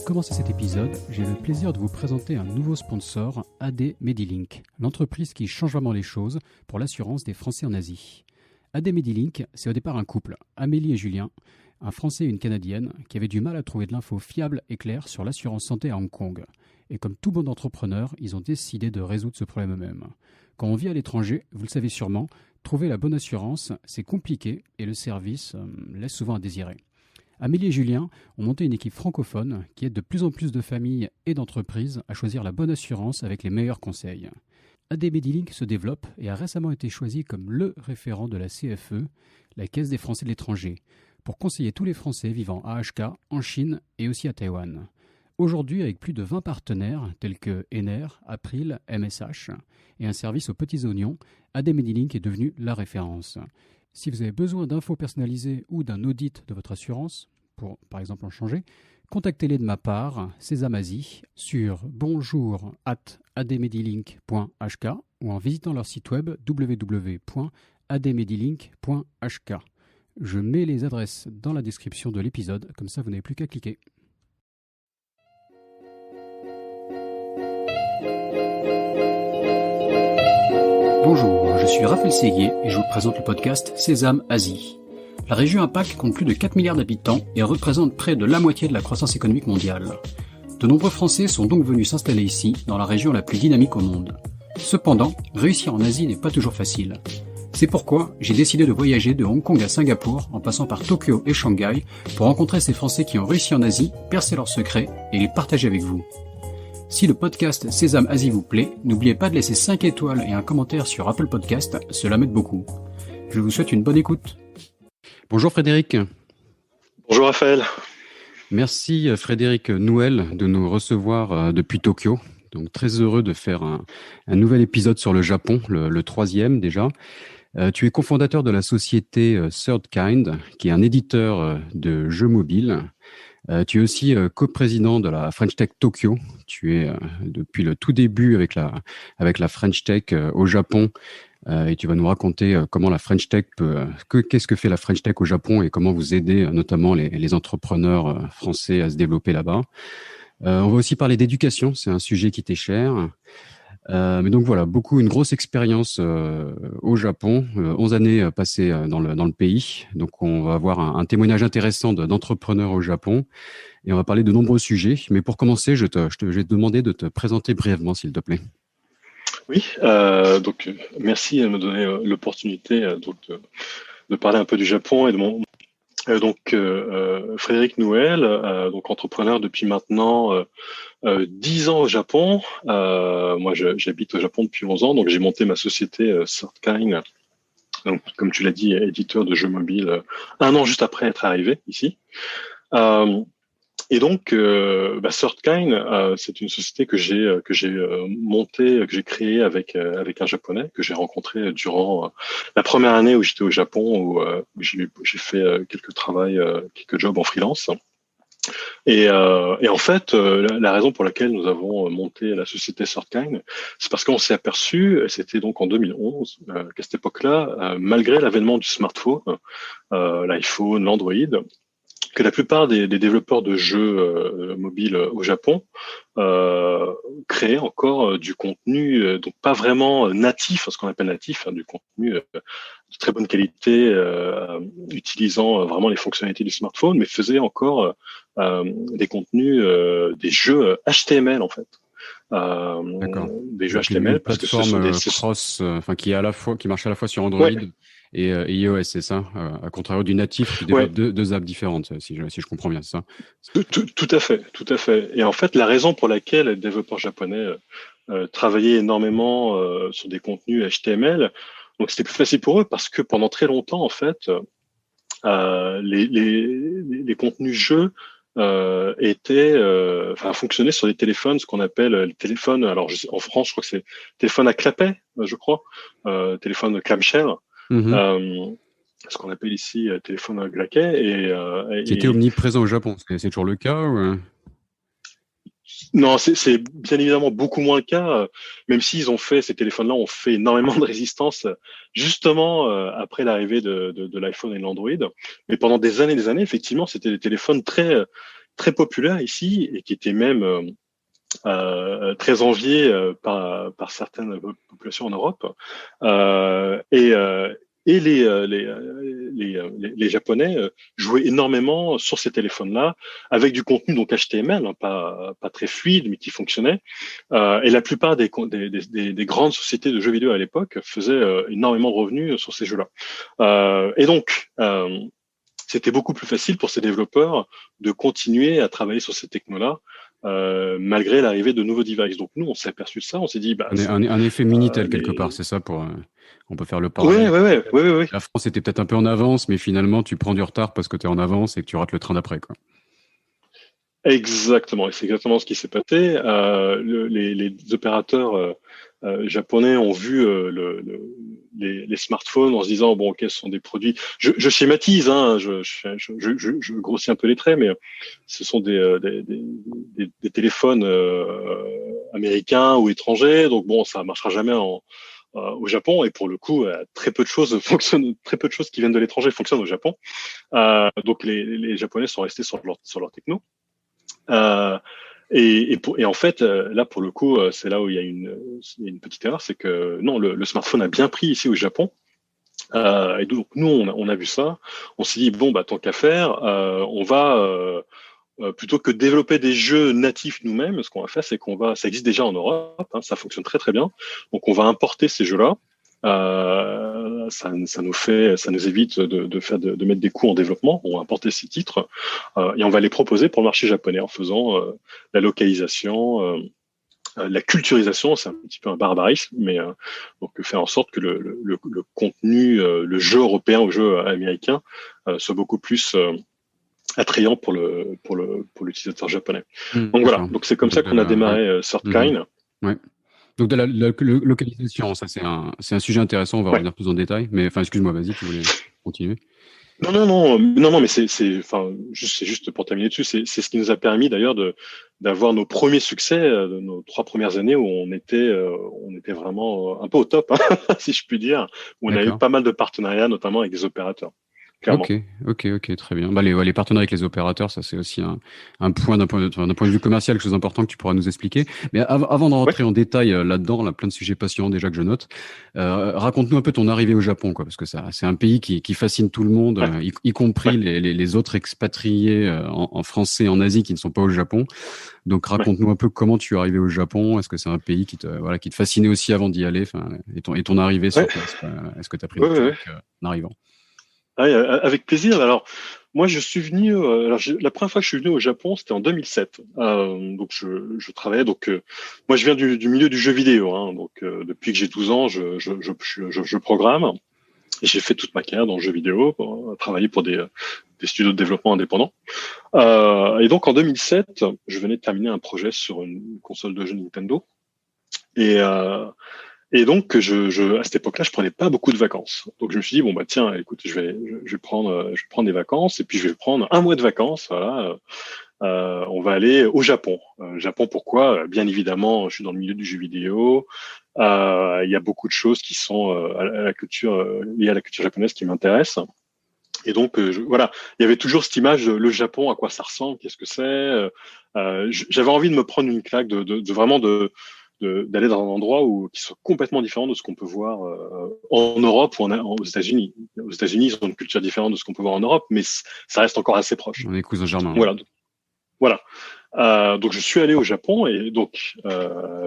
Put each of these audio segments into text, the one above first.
commencer cet épisode, j'ai le plaisir de vous présenter un nouveau sponsor, AD Medilink, l'entreprise qui change vraiment les choses pour l'assurance des Français en Asie. AD Medilink, c'est au départ un couple, Amélie et Julien, un Français et une Canadienne, qui avaient du mal à trouver de l'info fiable et claire sur l'assurance santé à Hong Kong. Et comme tout bon entrepreneur, ils ont décidé de résoudre ce problème eux-mêmes. Quand on vit à l'étranger, vous le savez sûrement, trouver la bonne assurance, c'est compliqué et le service laisse souvent à désirer. Amélie et Julien ont monté une équipe francophone qui aide de plus en plus de familles et d'entreprises à choisir la bonne assurance avec les meilleurs conseils. AD Medilink se développe et a récemment été choisi comme le référent de la CFE, la Caisse des Français de l'étranger, pour conseiller tous les Français vivant à HK, en Chine et aussi à Taïwan. Aujourd'hui, avec plus de 20 partenaires tels que Ener, April, MSH et un service aux petits oignons, AD Medilink est devenu la référence. Si vous avez besoin d'infos personnalisées ou d'un audit de votre assurance, pour par exemple en changer, contactez-les de ma part, Sésame Asie, sur bonjour@admedilink.hk ou en visitant leur site web www.admedilink.hk. Je mets les adresses dans la description de l'épisode, comme ça vous n'avez plus qu'à cliquer. Bonjour, je suis Raphaël Séguier et je vous présente le podcast Sésame Asie. La région APAC compte plus de 4 milliards d'habitants et représente près de la moitié de la croissance économique mondiale. De nombreux Français sont donc venus s'installer ici, dans la région la plus dynamique au monde. Cependant, réussir en Asie n'est pas toujours facile. C'est pourquoi j'ai décidé de voyager de Hong Kong à Singapour, en passant par Tokyo et Shanghai, pour rencontrer ces Français qui ont réussi en Asie, percer leurs secrets et les partager avec vous. Si le podcast Sésame Asie vous plaît, n'oubliez pas de laisser 5 étoiles et un commentaire sur Apple Podcast, cela m'aide beaucoup. Je vous souhaite une bonne écoute. Bonjour Frédéric. Bonjour Raphaël. Merci Frédéric Nouel de nous recevoir depuis Tokyo. Donc très heureux de faire un nouvel épisode sur le Japon, le troisième déjà. Tu es cofondateur de la société Third Kind, qui est un éditeur de jeux mobiles. Tu es aussi coprésident de la French Tech Tokyo. Tu es depuis le tout début avec la French Tech au Japon et tu vas nous raconter comment la French Tech qu'est-ce que fait la French Tech au Japon et comment vous aidez notamment les entrepreneurs français à se développer là-bas. On va aussi parler d'éducation, c'est un sujet qui t'est cher. Mais donc voilà, une grosse expérience au Japon, 11 années passées dans le pays. Donc on va avoir un témoignage intéressant d'entrepreneurs au Japon et on va parler de nombreux sujets. Mais pour commencer, je vais te demander de te présenter brièvement, s'il te plaît. Oui, donc merci de me donner l'opportunité de parler un peu du Japon et de mon Frédéric Nouel, donc entrepreneur depuis maintenant 10 ans au Japon. Moi, j'habite au Japon depuis 11 ans, donc j'ai monté ma société Third Kind, donc, comme tu l'as dit, éditeur de jeux mobiles, un an juste après être arrivé ici. Et donc, Third Kind, c'est une société que j'ai montée, que j'ai créée avec un Japonais que j'ai rencontré durant la première année où j'étais au Japon, où j'ai fait quelques jobs en freelance. Et en fait, la raison pour laquelle nous avons monté la société Third Kind, c'est parce qu'on s'est aperçu, c'était donc en 2011, qu'à cette époque-là, malgré l'avènement du smartphone, l'iPhone, l'Android, que la plupart des développeurs de jeux mobiles au Japon créaient encore du contenu, donc pas vraiment natif, ce qu'on appelle natif, du contenu de très bonne qualité, utilisant vraiment les fonctionnalités du smartphone, mais faisaient encore des contenus, des jeux HTML en fait. D'accord. Des jeux HTML parce que ce sont des cross, qui marche à la fois sur Android. Ouais. Et iOS, c'est ça, à contrario du natif qui développe deux apps différentes, si je comprends bien, c'est ça. Tout à fait. Et en fait, la raison pour laquelle les développeurs japonais travaillaient énormément sur des contenus HTML, donc c'était plus facile pour eux parce que pendant très longtemps, en fait, les contenus jeux fonctionnaient sur des téléphones, ce qu'on appelle les téléphones. Alors en France, je crois que c'est téléphone à clapet, téléphone clamshell. Ce qu'on appelle ici téléphone à claquet qui était omniprésent au Japon. C'est toujours le cas ou... Non, c'est bien évidemment beaucoup moins le cas, même s'ils ont fait, ces téléphones-là ont fait énormément de résistance, justement après l'arrivée de l'iPhone et de l'Android. Mais pendant des années, effectivement, c'était des téléphones très très populaire ici et qui était même très envié par certaines populations en Europe. Et les Japonais jouaient énormément sur ces téléphones-là avec du contenu donc HTML, hein, pas très fluide, mais qui fonctionnait. Et la plupart des grandes sociétés de jeux vidéo à l'époque faisaient énormément de revenus sur ces jeux-là. Et donc, c'était beaucoup plus facile pour ces développeurs de continuer à travailler sur ces technos-là malgré l'arrivée de nouveaux devices. Donc nous, on s'est aperçu de ça, on s'est dit, bah, Un effet Minitel quelque part, c'est ça pour. On peut faire le ouais, parallèle. ouais. La France était peut-être un peu en avance, mais finalement, tu prends du retard parce que tu es en avance et que tu rates le train d'après, quoi. Exactement, et c'est exactement ce qui s'est passé. Les opérateurs japonais ont vu les smartphones en se disant bon, ok, ce sont des produits. Je schématise, hein, je grossis un peu les traits, mais ce sont des téléphones américains ou étrangers, donc bon, ça marchera jamais au Japon, et pour le coup, très peu de choses fonctionnent, très peu de choses qui viennent de l'étranger fonctionnent au Japon. Donc les Japonais sont restés sur leur techno. Euh, et en fait, là, pour le coup, c'est là où il y a une petite erreur, c'est que non, le smartphone a bien pris ici au Japon. Et donc, nous, on a vu ça. On s'est dit, bon, bah, tant qu'à faire, on va, plutôt que de développer des jeux natifs nous-mêmes, ce qu'on va faire, c'est ça existe déjà en Europe, hein, ça fonctionne très très bien. Donc, on va importer ces jeux-là. Ça nous évite de mettre des coûts en développement. On va importer ces titres et on va les proposer pour le marché japonais en faisant la localisation, la culturisation, c'est un petit peu un barbarisme, mais donc faire en sorte que le contenu, le jeu européen au jeu américain soit beaucoup plus attrayant pour l'utilisateur japonais. Donc voilà, D'accord. donc c'est comme ça Donc, qu'on a ouais. démarré Surfkind. Ouais. Donc de la localisation, ça c'est un sujet intéressant, on va Ouais. revenir plus en détail. Mais enfin, excuse-moi, vas-y, tu voulais continuer. Non, mais c'est juste pour terminer dessus, c'est ce qui nous a permis d'ailleurs d'avoir nos premiers succès de nos 3 premières années où on était vraiment un peu au top, hein, si je puis dire, où on a eu D'accord. pas mal de partenariats, notamment avec des opérateurs, clairement. Ok, très bien. Bah, les partenariats avec les opérateurs, ça c'est aussi un point d'un point de vue commercial, quelque chose d'important que tu pourras nous expliquer. Mais avant de Ouais. rentrer en détail là-dedans, là, plein de sujets passionnants déjà que je note, raconte-nous un peu ton arrivée au Japon, quoi, parce que c'est un pays qui fascine tout le monde, Ouais. y compris Ouais. les autres expatriés en français en Asie qui ne sont pas au Japon. Donc Ouais. raconte-nous un peu comment tu es arrivé au Japon. Est-ce que c'est un pays qui te fascinait aussi avant d'y aller, enfin, et ton arrivée Ouais. sur place, quoi. Est-ce que tu as pris Ouais, des ouais, ouais. claques en arrivant? Ouais, avec plaisir. Alors, moi, je suis venu. La première fois que je suis venu au Japon, c'était en 2007. Donc, je travaillais. Donc, moi, je viens du milieu du jeu vidéo. Hein, donc, depuis que j'ai 12 ans, je programme. Et j'ai fait toute ma carrière dans le jeu vidéo, travailler pour des studios de développement indépendants. Et donc, en 2007, je venais de terminer un projet sur une console de jeu Nintendo. Et, euh, et donc, à cette époque-là, je prenais pas beaucoup de vacances. Donc, je me suis dit, bon, bah, tiens, écoute, je vais prendre des vacances et puis je vais prendre un mois de vacances. Voilà. On va aller au Japon. Japon, pourquoi? Bien évidemment, je suis dans le milieu du jeu vidéo. Il y a beaucoup de choses qui sont à la culture, liées à la culture japonaise qui m'intéressent. Et donc, voilà, il y avait toujours cette image de le Japon, à quoi ça ressemble, qu'est-ce que c'est. J'avais envie de me prendre une claque, de vraiment d'aller dans un endroit qui soit complètement différent de ce qu'on peut voir en Europe ou aux États-Unis. Aux États-Unis, ils ont une culture différente de ce qu'on peut voir en Europe, mais ça reste encore assez proche. On est cousins germains, ouais. Voilà, voilà. Donc je suis allé au Japon et donc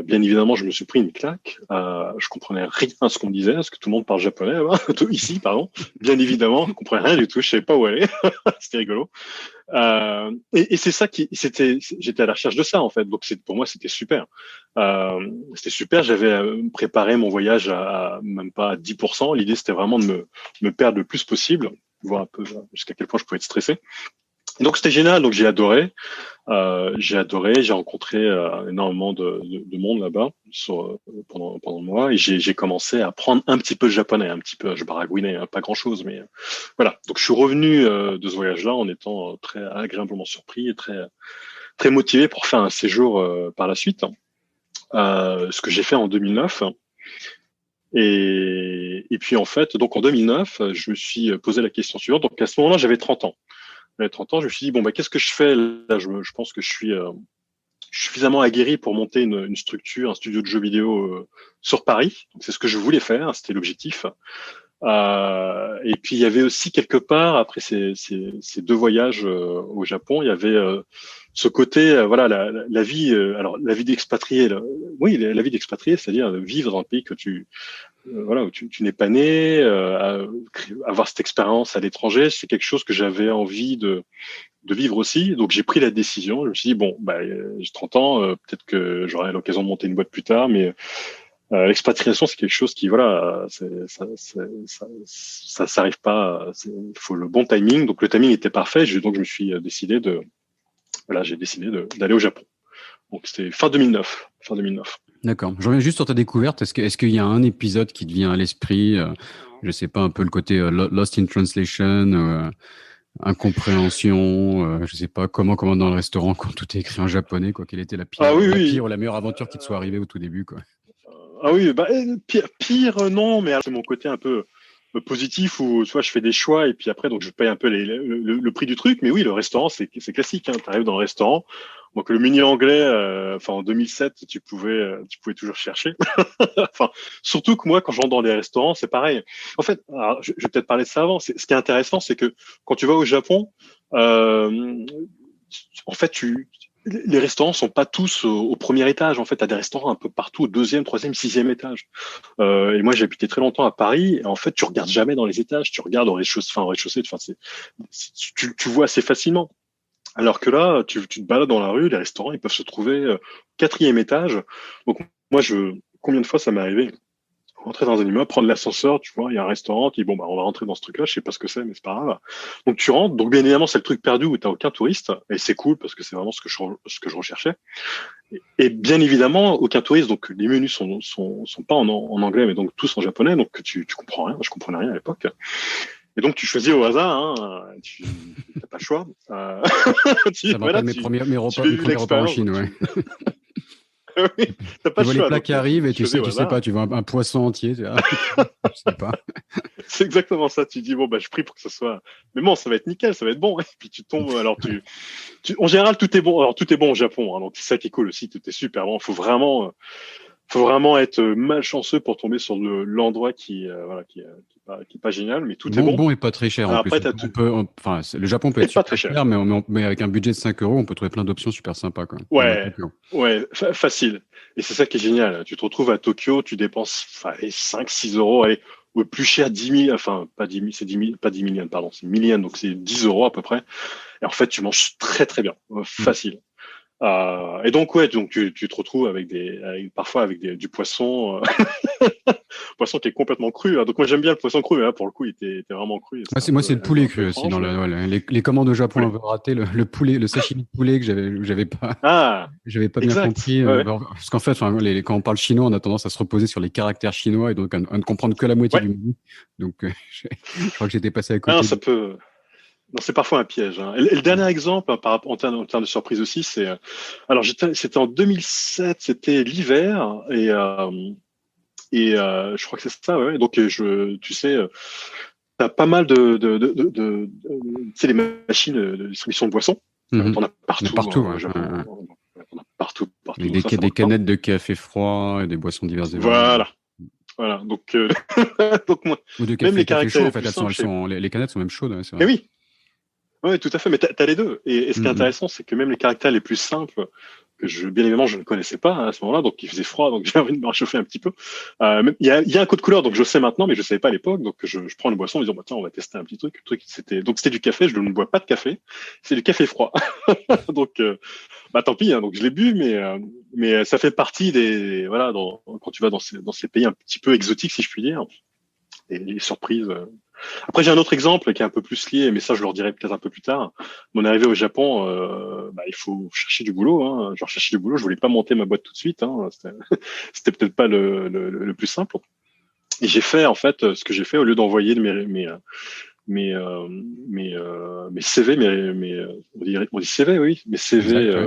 bien évidemment je me suis pris une claque. Je comprenais rien à ce qu'on me disait parce que tout le monde parle japonais là-bas. Ici, pardon. Bien évidemment, je comprenais rien du tout. Je savais pas où aller. C'était rigolo. Et c'est ça j'étais à la recherche de ça en fait. Donc pour moi c'était super. C'était super. J'avais préparé mon voyage à même pas à 10%. L'idée c'était vraiment de me perdre le plus possible, voir un peu jusqu'à quel point je pouvais être stressé. Donc c'était génial. Donc j'ai adoré. J'ai rencontré énormément de monde là-bas pendant le mois et j'ai commencé à apprendre un petit peu le japonais, un petit peu, je baragouinais, hein, pas grand-chose, mais voilà. Donc je suis revenu de ce voyage-là en étant très agréablement surpris et très très motivé pour faire un séjour par la suite. Ce que j'ai fait en 2009. Et puis en fait, donc en 2009, je me suis posé la question suivante. Donc à ce moment-là, j'avais 30 ans. j'avais 30 ans, je me suis dit, bon, bah, qu'est-ce que je fais là? Je pense que je suis suffisamment aguerri pour monter une structure, un studio de jeux vidéo sur Paris. Donc, c'est ce que je voulais faire, c'était l'objectif. Et puis il y avait aussi quelque part après ces deux voyages au Japon, il y avait ce côté voilà la vie alors la vie d'expatrié oui la vie d'expatrié, c'est-à-dire vivre dans un pays que tu voilà où tu n'es pas né, avoir cette expérience à l'étranger, c'est quelque chose que j'avais envie de vivre aussi. Donc j'ai pris la décision, je me suis dit bon bah j'ai 30 ans, peut-être que j'aurai l'occasion de monter une boîte plus tard, mais l'expatriation, c'est quelque chose qui, voilà, ça s'arrive pas. Il faut le bon timing. Donc le timing était parfait. Donc je me suis décidé j'ai décidé d'aller au Japon. Donc c'était fin 2009. Fin 2009. D'accord. Je reviens juste sur ta découverte. Est-ce qu'il y a un épisode qui te vient à l'esprit, je sais pas, un peu le côté Lost in Translation, incompréhension, je sais pas, comment dans le restaurant quand tout est écrit en japonais, quoi. Quelle était la pire ou la meilleure aventure qui te soit arrivée au tout début, quoi. Ah oui, bah pire non, mais c'est mon côté un peu positif où tu vois je fais des choix et puis après donc je paye un peu le prix du truc. Mais oui, le restaurant c'est classique. Hein. Tu arrives dans le restaurant, donc le menu anglais, enfin en 2007 tu pouvais toujours chercher. Enfin surtout que moi quand je rentre dans les restaurants c'est pareil. En fait, alors, je vais peut-être parler de ça avant. Ce qui est intéressant c'est que quand tu vas au Japon, en fait les restaurants sont pas tous au premier étage. En fait, t'as des restaurants un peu partout, au deuxième, troisième, sixième étage. Et moi, j'ai habité très longtemps à Paris. Et en fait, tu regardes jamais dans les étages. Tu regardes au rez-de-chaussée. Enfin, au rez-de-chaussée. Enfin, tu vois assez facilement. Alors que là, tu te balades dans la rue. Les restaurants, ils peuvent se trouver quatrième étage. Donc, moi, combien de fois ça m'est arrivé? Rentrer dans un immeuble, prendre l'ascenseur, tu vois, il y a un restaurant qui, bon, bah, on va rentrer dans ce truc-là, je sais pas ce que c'est, mais c'est pas grave. Donc, tu rentres. Donc, bien évidemment, c'est le truc perdu où t'as aucun touriste. Et c'est cool parce que c'est vraiment ce que je recherchais. Et bien évidemment, aucun touriste. Donc, les menus sont pas en anglais, mais donc tous en japonais. Donc, tu comprends rien. Je comprenais rien à l'époque. Et donc, tu choisis au hasard, hein. Tu n'as pas le choix. Ça me rappelle mes premiers repas en Chine, ouais. Oui, t'as pas tu le vois choix. Les plats qui arrivent et tu sais pas, tu vois un poisson entier. Je sais pas. C'est exactement ça. Tu dis bon bah je prie pour que ça soit. Mais bon, ça va être nickel, ça va être bon. Et puis tu tombes. Alors en général tout est bon. Alors tout est bon au Japon. Hein, donc c'est ça qui est cool aussi. Tout est super bon. Faut vraiment être malchanceux pour tomber sur l'endroit qui est pas génial, mais tout est bon. Bon et pas très cher en plus. Le Japon peut être super cher, mais avec un budget de 5 euros, on peut trouver plein d'options super sympas, quoi. Ouais, facile. Et c'est ça qui est génial. Tu te retrouves à Tokyo, tu dépenses 5, 6 euros, allez, ou plus cher 10 000, enfin pas 10 000, c'est 10 000, pas 10 millions, pardon, c'est millions, donc c'est 10 euros à peu près. Et en fait, tu manges très très bien, facile. Et donc donc tu te retrouves parfois avec du poisson, poisson qui est complètement cru. Hein. Donc moi j'aime bien le poisson cru, mais là pour le coup il était vraiment cru. Moi c'est le poulet cru aussi. Les commandes au Japon un peu ratées, le poulet, le sashimi de poulet que j'avais pas bien compris. Parce qu'en fait, quand on parle chinois, on a tendance à se reposer sur les caractères chinois et donc à ne comprendre que la moitié du menu. Donc je crois que j'étais passé à côté. Non, ça peut. Non, c'est parfois un piège. Hein. Et le dernier exemple, en termes de surprise aussi, c'est. Alors, c'était en 2007, c'était l'hiver, et je crois que c'est ça, ouais. Donc, tu sais, t'as pas mal tu sais, les machines de distribution de boissons. T'en as partout. T'en as partout. Des canettes de café froid et des boissons diverses et variées. Voilà. Donc, moi, ou de café, même les cafés chauds, en fait, les canettes sont même chaudes. Ouais, mais oui. Oui, tout à fait. Mais t'as les deux. Et ce qui est intéressant, c'est que même les caractères les plus simples, bien évidemment, je ne connaissais pas à ce moment-là, donc il faisait froid, donc j'ai envie de me réchauffer un petit peu. Il y a un code couleur, donc je sais maintenant, mais je savais pas à l'époque. Donc je prends une boisson en disant, bah, tiens, on va tester un petit truc. C'était du café. Je ne bois pas de café. C'est du café froid. Donc, tant pis. Hein, donc je l'ai bu, mais ça fait partie des quand tu vas dans ces pays un petit peu exotiques, si je puis dire, et les surprises. Après, j'ai un autre exemple qui est un peu plus lié, mais ça, je leur dirai peut-être un peu plus tard. Mon arrivée au Japon, il faut chercher du boulot. Hein. Je recherchais du boulot. Je voulais pas monter ma boîte tout de suite. Hein. C'était peut-être pas le plus simple. Et j'ai fait, en fait, ce que j'ai fait, au lieu d'envoyer mes CV, on dit CV, oui, mes CV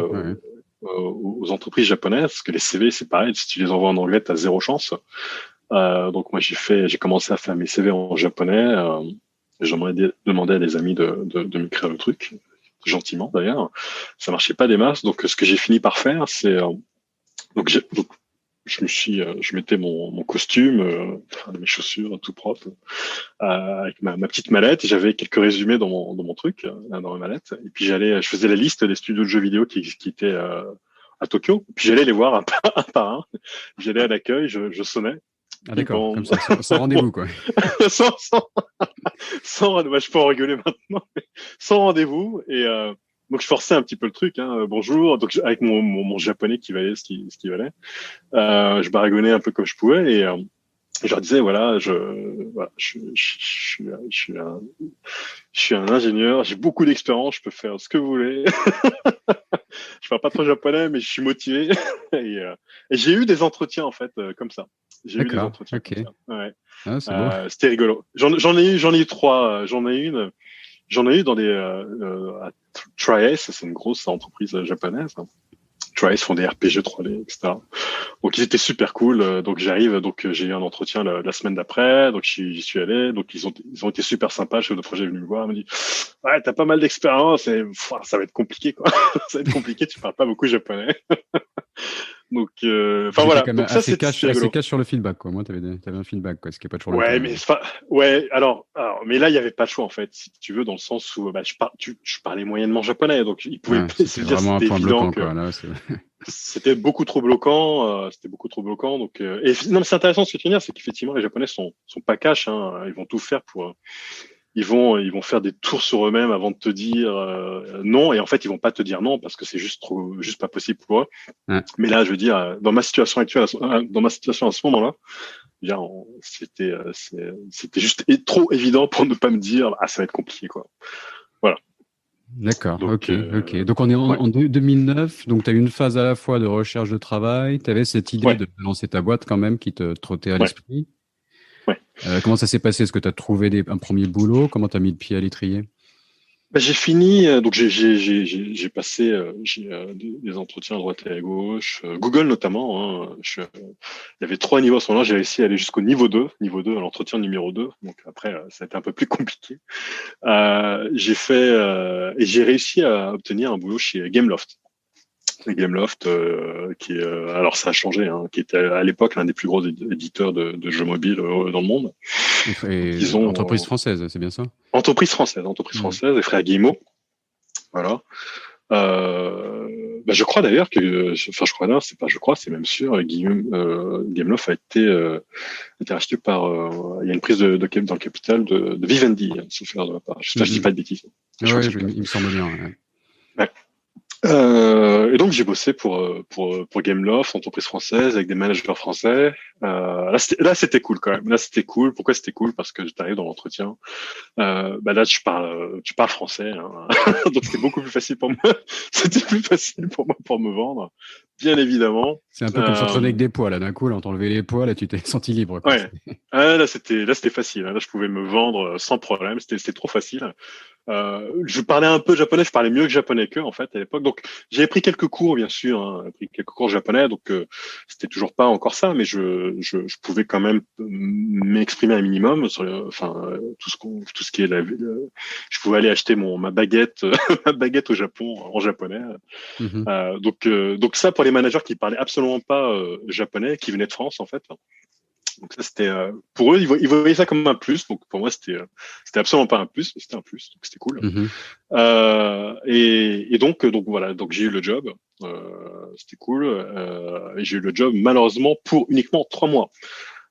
aux entreprises japonaises, parce que les CV, c'est pareil. Si tu les envoies en anglais, t'as zéro chance. Donc moi j'ai commencé à faire mes CV en japonais J'aimerais demander à des amis de m'écrire le truc, gentiment d'ailleurs. Ça marchait pas des masses. Donc, ce que j'ai fini par faire, c'est donc je mettais mon costume, mes chaussures tout propre, avec ma petite mallette. J'avais quelques résumés dans mon truc, dans ma mallette. Et puis je faisais la liste des studios de jeux vidéo qui étaient à Tokyo. Puis j'allais les voir un par un. J'allais à l'accueil, je sonnais. Ah d'accord, comme ça, sans rendez-vous quoi. sans, sans, ouais, je peux en rigoler maintenant, mais sans rendez-vous. Et donc je forçais un petit peu le truc. Bonjour, donc avec mon japonais qui valait ce qui valait. Je baragonnais un peu comme je pouvais et je leur disais voilà, je suis un ingénieur, j'ai beaucoup d'expérience, je peux faire ce que vous voulez. Je parle pas trop japonais, mais je suis motivé. Et j'ai eu des entretiens en fait comme ça. J'ai eu des entretiens ok. comme ça. Ouais. Ah, c'est beau. C'était rigolo. J'en ai eu trois. J'en ai eu dans à Triace, c'est une grosse entreprise japonaise. Triace font des RPG 3D, etc. Donc ils étaient super cool. Donc j'arrive, j'ai eu un entretien la semaine d'après. Donc j'y suis allé. Donc ils ont été super sympas. Le chef de projet est venu me voir, il m'a dit ouais, t'as pas mal d'expérience et ça va être compliqué quoi. Ça va être compliqué. Tu parles pas beaucoup japonais. Donc enfin voilà. Quand même Donc ça assez c'est rigolo. cash sur le feedback quoi. Moi t'avais un feedback quoi, ce qui est pas toujours le Ouais, cas. mais ouais, mais là il y avait pas de choix en fait, si tu veux, dans le sens où je parlais moyennement japonais, donc ils pouvaient se C'était dire vraiment un c'était point évident bloquant que quoi. Là, c'était beaucoup trop bloquant, donc et non mais c'est intéressant ce que tu veux dire, c'est qu'effectivement les japonais sont pas cash, hein, ils vont tout faire pour ils vont faire des tours sur eux-mêmes avant de te dire non, et en fait ils vont pas te dire non parce que c'est juste pas possible pour eux. Ouais. Mais là je veux dire dans ma situation actuelle, dans ma situation à ce moment-là, bien, c'était juste trop évident pour ne pas me dire ah ça va être compliqué quoi. Voilà. D'accord, Donc ok. Donc on est ouais, en 2009, donc tu as eu une phase à la fois de recherche de travail, tu avais cette idée ouais, de lancer ta boîte quand même qui te trottait à ouais, l'esprit. ouais. Comment ça s'est passé? Est-ce que tu as trouvé un premier boulot? Comment tu as mis le pied à l'étrier? Bah, j'ai fini, donc j'ai passé des entretiens à droite et à gauche, Google notamment. Il y avait 3 niveaux à ce moment-là, j'ai réussi à aller jusqu'au niveau 2 à l'entretien numéro 2. Donc après, ça a été un peu plus compliqué. Et j'ai réussi à obtenir un boulot chez Gameloft. Gameloft, qui est, alors ça a changé, hein, qui était à l'époque l'un des plus gros éditeurs de jeux mobiles dans le monde. Donc Et ils ont entreprise française, c'est bien ça? entreprise française, les frères Guillemot, voilà. Je crois d'ailleurs c'est même sûr, Gameloft a été racheté par, il y a une prise dans le capital de Vivendi, sauf erreur de ma part. J'espère que je dis pas de bêtises. Je crois que Ouais, c'est le cas. il me semble bien. Ouais. Ouais. Et donc j'ai bossé pour Gameloft, entreprise française avec des managers français. Là c'était cool quand même. Là c'était cool. Pourquoi c'était cool? Parce que tu arrives dans l'entretien. Là tu parles français, hein. Donc c'était beaucoup plus facile pour moi. C'était plus facile pour moi pour me vendre, bien évidemment. C'est un peu comme s'entraîner avec des poids là. D'un coup, là, on t'enlevait les poids, là, tu t'es senti libre. Quoi. Ouais. Là c'était facile. Là je pouvais me vendre sans problème. C'était trop facile. Je parlais un peu japonais, je parlais mieux que japonais qu'eux en fait à l'époque. Donc j'avais pris quelques cours bien sûr, hein, j'ai pris quelques cours de japonais, donc c'était toujours pas encore ça, mais je pouvais quand même m'exprimer un minimum sur tout ce qui est je pouvais aller acheter ma baguette ma baguette au Japon en japonais. Donc ça pour les managers qui parlaient absolument pas japonais, qui venaient de France en fait. Donc ça c'était pour eux ils voyaient ça comme un plus. Donc pour moi c'était absolument pas un plus, mais c'était un plus. Donc c'était cool. Et donc voilà, donc j'ai eu le job. C'était cool. Et j'ai eu le job malheureusement pour uniquement 3 mois.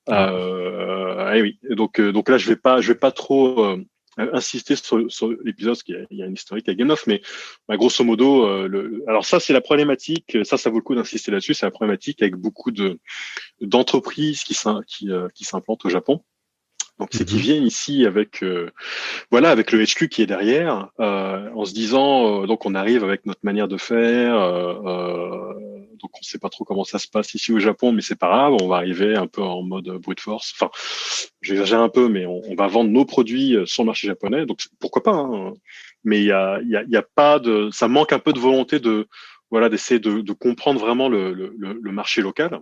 Et oui. Et donc là je vais pas trop insister sur l'épisode parce qu'il y a une historique à Game of, mais grosso modo, alors ça c'est la problématique. Ça vaut le coup d'insister là-dessus. C'est la problématique avec beaucoup d'entreprises qui s'implantent au Japon. Donc c'est qu'ils viennent ici avec avec le HQ qui est derrière, en se disant donc on arrive avec notre manière de faire, donc on sait pas trop comment ça se passe ici au Japon, mais c'est pas grave, on va arriver un peu en mode brute force. Enfin, j'exagère un peu, mais on va vendre nos produits sur le marché japonais, donc pourquoi pas. Hein. Mais il y a pas de, ça manque un peu de volonté d'essayer de comprendre vraiment le marché local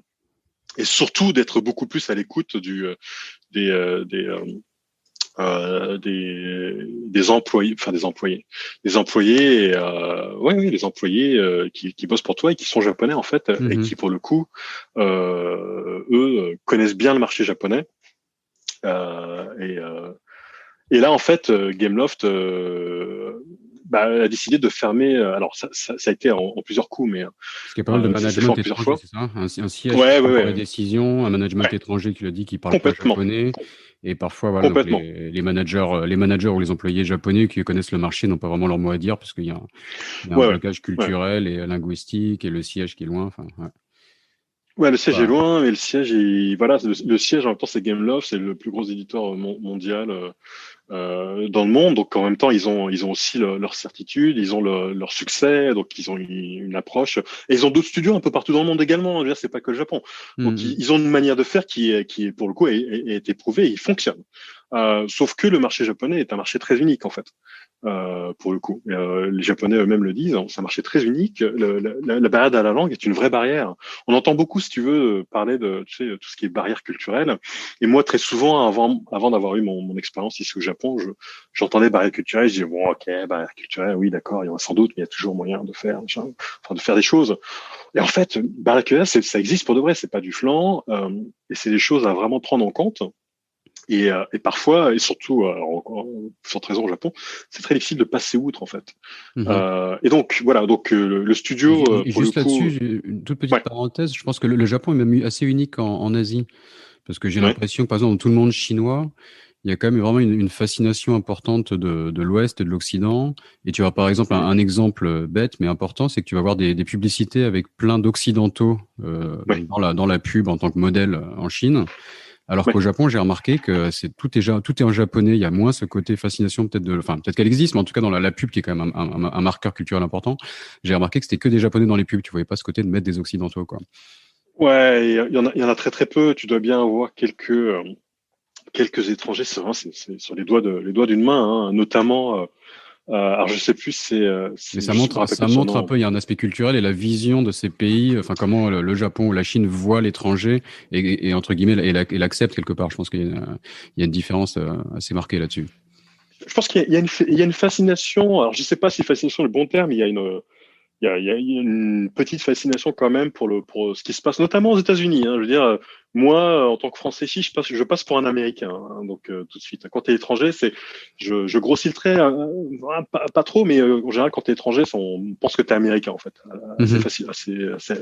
et surtout d'être beaucoup plus à l'écoute des des employés, enfin des employés, oui, des employés qui bossent pour toi et qui sont japonais en fait, et qui pour le coup, eux connaissent bien le marché japonais. Euh, et, euh, et là en fait, Gameloft a décidé de fermer. Alors ça a été en plusieurs coups, mais Parce qu'il y a pas mal de ça s'est fait en management plusieurs étranger, fois. c'est ça? Un siège qui Ouais, ouais, prend les ouais, décisions, un management ouais, étranger qui le dit qui parle pas complètement, japonais. Et parfois, voilà, donc complètement. les managers ou les employés japonais qui connaissent le marché n'ont pas vraiment leur mot à dire parce qu'il y a un Ouais, ouais, blocage ouais. culturel et linguistique et le siège qui est loin. Enfin, ouais. Ouais, le siège est Bah, loin, mais le siège voilà, le siège en même temps c'est Gameloft, c'est le plus gros éditeur mondial dans le monde. Donc en même temps, ils ont aussi leur certitude, ils ont leur succès, donc ils ont une approche. Et ils ont d'autres studios un peu partout dans le monde également. Je veux dire, c'est pas que le Japon. Donc hum, ils ont une manière de faire qui est pour le coup a été prouvée, et il fonctionne. Sauf que le marché japonais est un marché très unique en fait. Pour le coup, les Japonais eux-mêmes le disent, c'est un marché très unique. La barrière à la langue est une vraie barrière. On entend beaucoup, si tu veux, parler de tout ce qui est barrière culturelle. Et moi, très souvent, avant d'avoir eu mon expérience ici au Japon, j'entendais barrière culturelle. Je disais bon, ok, barrière culturelle, oui, d'accord, il y en a sans doute, mais il y a toujours moyen de faire, de faire des choses. Et en fait, barrière culturelle, ça existe pour de vrai. C'est pas du flan, et c'est des choses à vraiment prendre en compte. Et parfois, et surtout, en forte raison au Japon, c'est très difficile de passer outre en fait. hum. Et donc voilà, donc le studio, pour le Juste là-dessus, coup, j'ai une toute petite ouais, parenthèse. Je pense que le Japon est même assez unique en Asie. Parce que j'ai ouais, l'impression que, par exemple, dans tout le monde chinois, il y a quand même vraiment une fascination importante de l'Ouest et de l'Occident. Et tu vois, par exemple, un exemple bête mais important, c'est que tu vas voir des publicités avec plein d'Occidentaux ouais, donc dans la pub en tant que modèle en Chine. Alors ouais. qu'au Japon, j'ai remarqué que tout est en japonais. Il y a moins ce côté fascination enfin, peut-être qu'elle existe, mais en tout cas dans la pub qui est quand même un marqueur culturel important. J'ai remarqué que c'était que des japonais dans les pubs. Tu voyais pas ce côté de mettre des occidentaux, quoi. Ouais, il y en a très très peu. Tu dois bien avoir quelques étrangers. C'est vraiment c'est sur les doigts d'une main, hein, notamment. Alors je sais plus, Mais je me rappelle plus ça de son montre un nom. peu, il y a un aspect culturel et la vision de ces pays, enfin comment le Japon ou la Chine voit l'étranger et entre guillemets et l'accepte quelque part. Je pense qu'il y a une différence assez marquée là-dessus. Je pense il y a une fascination. Alors je sais pas si fascination est le bon terme. Il y a une petite fascination quand même pour ce qui se passe, notamment aux États-Unis. Hein. Je veux dire, moi, en tant que Français ici, je passe pour un Américain. Hein. Donc, tout de suite, quand tu es étranger, je grossis le trait, pas trop, mais en général, quand tu es étranger, on pense que tu es Américain, en fait, Mhm.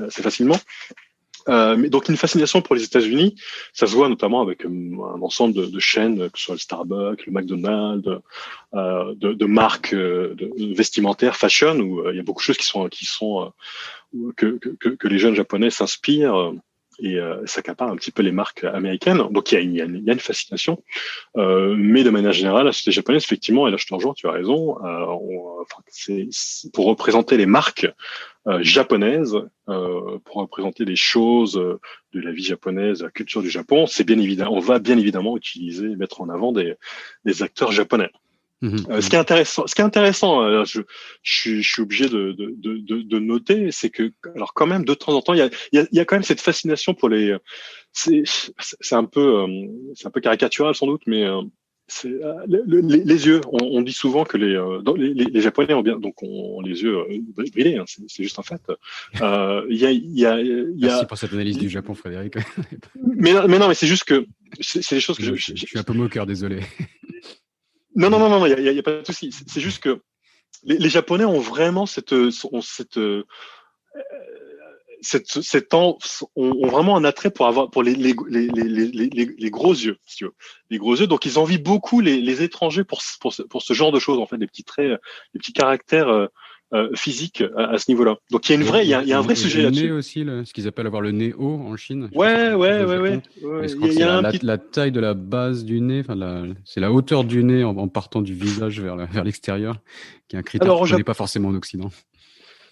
assez facilement. Mais donc une fascination pour les États-Unis, ça se voit notamment avec un ensemble de chaînes, que ce soit le Starbucks, le McDonald's, de marques de vestimentaires, fashion, où il y a beaucoup de choses qui sont que les jeunes japonais s'inspirent et s'accaparent un petit peu les marques américaines. Donc il y a une fascination, mais de manière générale, la société japonaise, effectivement, et là je te rejoins, tu as raison, enfin, c'est pour représenter les marques japonaise, pour représenter les choses de la vie japonaise, de la culture du Japon, c'est bien évident, on va bien évidemment utiliser, mettre en avant des acteurs japonais. Mhm. Ce qui est intéressant, je suis obligé de noter, c'est que, alors quand même, de temps en temps, il y a quand même cette fascination pour c'est, c'est un peu caricatural sans doute, mais les yeux. On dit souvent que les Japonais ont bien, donc ont les yeux brillés, hein, c'est juste un fait. Il y Merci a, pour cette analyse du Japon, Frédéric. mais non, mais c'est juste que c'est des choses que Non, je suis un peu moqueur, désolé. non, non, non, non, il y a pas de souci. C'est juste que les Japonais ont vraiment ont vraiment un attrait pour les gros yeux, si tu veux. Les gros yeux. Donc, ils envient beaucoup les étrangers pour ce genre de choses, en fait, des petits traits, des petits caractères physiques à ce niveau-là. Donc, il y a un vrai Et le sujet nez là-dessus. aussi, ce qu'ils appellent avoir le nez haut en Chine. Je sais pas si c'est Ouais, la même chose ouais, au ouais, Japon. ouais, Et ouais. je crois que Il y c'est a un petit. la taille de la base du nez, enfin, c'est la hauteur du nez en partant du visage vers l'extérieur, qui est un critère Alors, qu'on connaît pas forcément en Occident.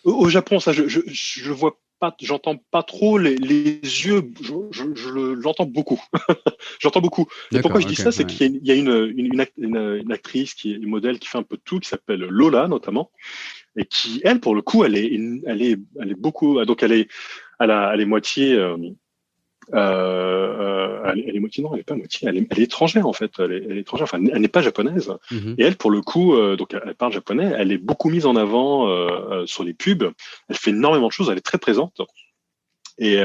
Au Japon, ça, je vois pas, j'entends pas trop les yeux. J'entends beaucoup. J'entends beaucoup. Et pourquoi D'accord, je dis ok, ça, c'est ouais. qu'il y a une actrice qui est une modèle qui fait un peu de tout, qui s'appelle Lola notamment, et qui, elle, pour le coup, elle est beaucoup. Donc elle est moitié. Elle est moitié, non, elle est pas moitié, elle est étrangère en fait, elle est étrangère, enfin elle n'est pas japonaise. Mhm. Et elle, pour le coup, donc elle parle japonais, elle est beaucoup mise en avant sur les pubs, elle fait énormément de choses, elle est très présente. Et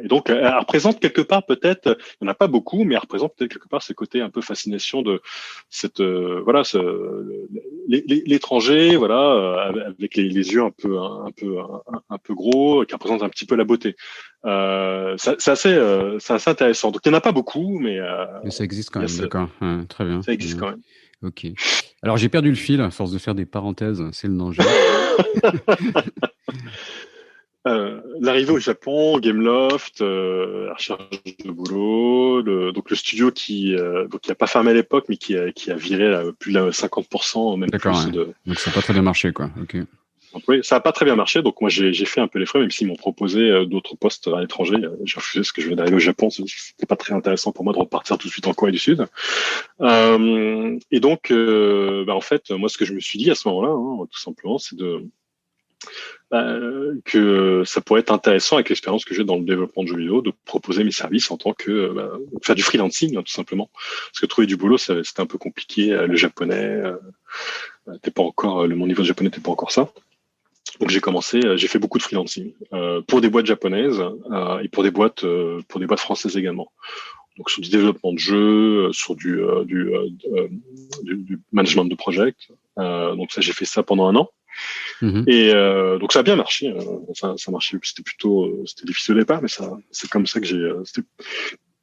donc, elle représente quelque part peut-être, il n'y en a pas beaucoup, mais elle représente peut-être quelque part ce côté un peu fascination de cette, voilà, l'étranger, voilà, avec les yeux un peu gros, qui représente un petit peu la beauté. C'est assez intéressant. Donc, il n'y en a pas beaucoup, Mais ça existe quand il y a même, d'accord. Ouais, très bien. ça Très existe bien. quand même. Ok. Alors j'ai perdu le fil à force de faire des parenthèses, c'est le danger. L'arrivée au Japon, Gameloft, la recherche de boulot, donc le studio qui a pas fermé à l'époque, mais qui a viré là, plus de 50%, même D'accord, plus ouais. de Donc ça n'a pas très bien marché, quoi. Ok. employés. Ça a pas très bien marché, donc moi j'ai fait un peu les frais, même s'ils m'ont proposé d'autres postes à l'étranger. J'ai refusé parce que je venais d'arriver au Japon, c'était pas très intéressant pour moi de repartir tout de suite en Corée du Sud. Et donc, en fait, moi ce que je me suis dit à ce moment-là, hein, tout simplement, c'est que ça pourrait être intéressant avec l'expérience que j'ai dans le développement de jeux vidéo de proposer mes services en tant que faire du freelancing, hein, tout simplement, parce que trouver du boulot c'était un peu compliqué, le japonais t'es pas encore mon niveau de japonais n'était pas encore ça. Donc j'ai fait beaucoup de freelancing pour des boîtes japonaises et pour des boîtes françaises également, donc sur du développement de jeux, sur du management de project. Donc ça, j'ai fait ça pendant un an. Mhm. Et donc ça a bien marché. Ça marchait. C'était difficile au départ, mais c'est comme ça que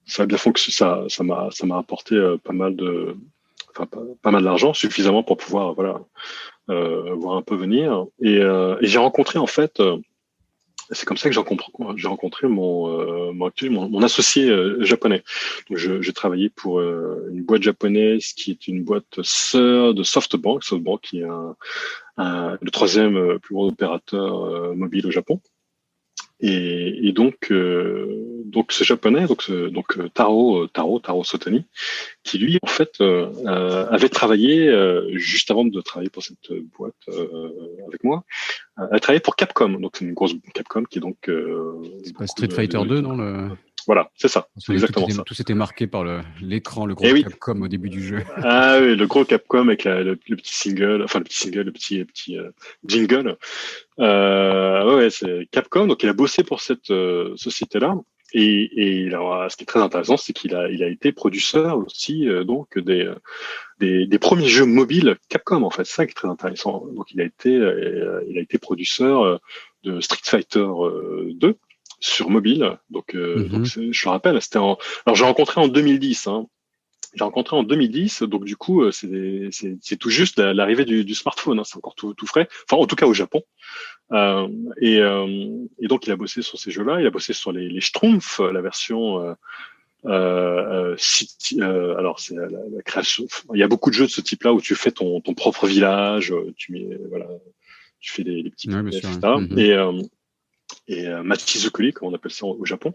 ça a bien fonctionné. Ça m'a apporté pas mal d'argent, suffisamment pour pouvoir, voilà, voir un peu venir. Et j'ai rencontré en fait. C'est comme ça que j'ai rencontré mon associé japonais. Donc j'ai travaillé pour une boîte japonaise qui est une boîte sœur de SoftBank. SoftBank qui est le troisième plus gros opérateur mobile au Japon. Et donc ce japonais, Taro Sotani, qui lui en fait avait travaillé juste avant de travailler pour cette boîte avec moi, a travaillé pour Capcom. Donc c'est une grosse Capcom qui est donc C'est pas Street Fighter 2, non voilà, c'est ça, c'est exactement ça. Tout était marqué par l'écran, le gros Et oui, Capcom au début du jeu. ah oui, le gros Capcom avec le petit single, enfin le petit jingle. Ouais, c'est Capcom, donc il a bossé pour cette société-là. Et alors, ce qui est très intéressant, c'est il a été producteur aussi donc des premiers jeux mobiles Capcom en fait. C'est ça qui est très intéressant. Donc il a été producteur de Street Fighter 2 sur mobile. Donc Mhm. je le rappelle, alors j'ai rencontré en 2010. Hein, j'ai rencontré en 2010, donc du coup, c'est tout juste l'arrivée du smartphone, hein, c'est encore tout frais, enfin en tout cas au Japon. Euh, et donc il a bossé sur ces jeux-là, il a bossé sur les Schtroumpfs, la version alors c'est la création. Il y a beaucoup de jeux de ce type-là où tu fais ton propre village, voilà, tu fais les petits Ouais, bien PNF, sûr. Ouais. etc. Mhm. Et Machizukuri, comme on appelle ça au Japon.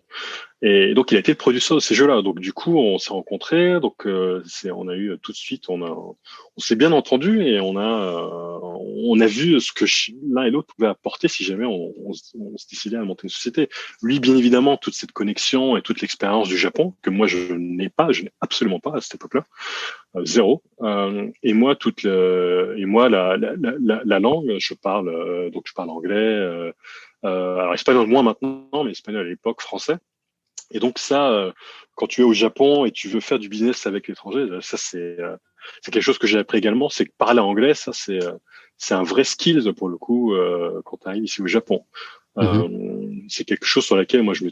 Et donc, il a été le producteur de ces jeux-là. Donc, du coup, on s'est rencontrés. Donc, on a eu tout de suite, on s'est bien entendu et on a vu ce que l'un et l'autre pouvaient apporter si jamais on se décidait à monter une société. Lui, bien évidemment, toute cette connexion et toute l'expérience du Japon que moi je n'ai absolument pas à cette époque-là, zéro. Et moi, la langue, je parle anglais. Alors espagnol moins maintenant, mais espagnol à l'époque, français. Et donc ça, quand tu es au Japon et tu veux faire du business avec l'étranger, ça c'est quelque chose que j'ai appris également, c'est que parler anglais, ça c'est un vrai skills pour le coup quand tu arrives ici au Japon. Mhm. C'est quelque chose sur laquelle moi je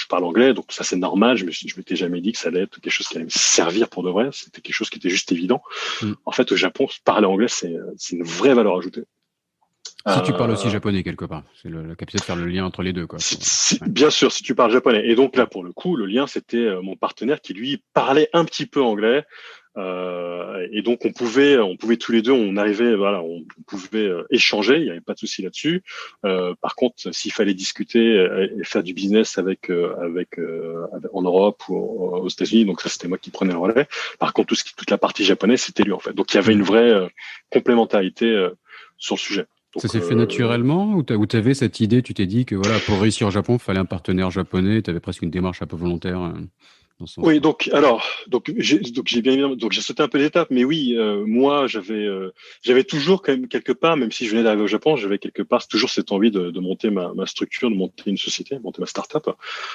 parle anglais, donc ça c'est normal. Je m'étais jamais dit que ça allait être quelque chose qui allait me servir pour de vrai. C'était quelque chose qui était juste évident. Mm. En fait, au Japon, parler anglais c'est une vraie valeur ajoutée. Si tu parles aussi Euh, japonais quelque part, c'est la capacité de faire le lien entre les deux, quoi. Ouais. Bien sûr, si tu parles japonais. Et donc là, pour le coup, le lien, c'était mon partenaire qui, lui, parlait un petit peu anglais. Et donc, on pouvait tous les deux, on arrivait, voilà, on pouvait échanger, il n'y avait pas de souci là-dessus. Par contre, s'il fallait discuter et faire du business en Europe ou aux États-Unis, donc ça, c'était moi qui prenais le relais. Par contre, toute la partie japonaise, c'était lui, en fait. Donc, il y avait Mm. une vraie complémentarité sur le sujet. Ça Donc, s'est fait naturellement ou tu avais cette idée, tu t'es dit que voilà, pour réussir au Japon, il fallait un partenaire japonais, tu avais presque une démarche un peu volontaire dans ce oui, sens-là. j'ai bien évidemment, donc j'ai sauté un peu d'étapes, mais oui, moi j'avais toujours quand même quelque part, même si je venais d'arriver au Japon, j'avais quelque part toujours cette envie de monter ma structure, de monter une société, de monter ma start-up.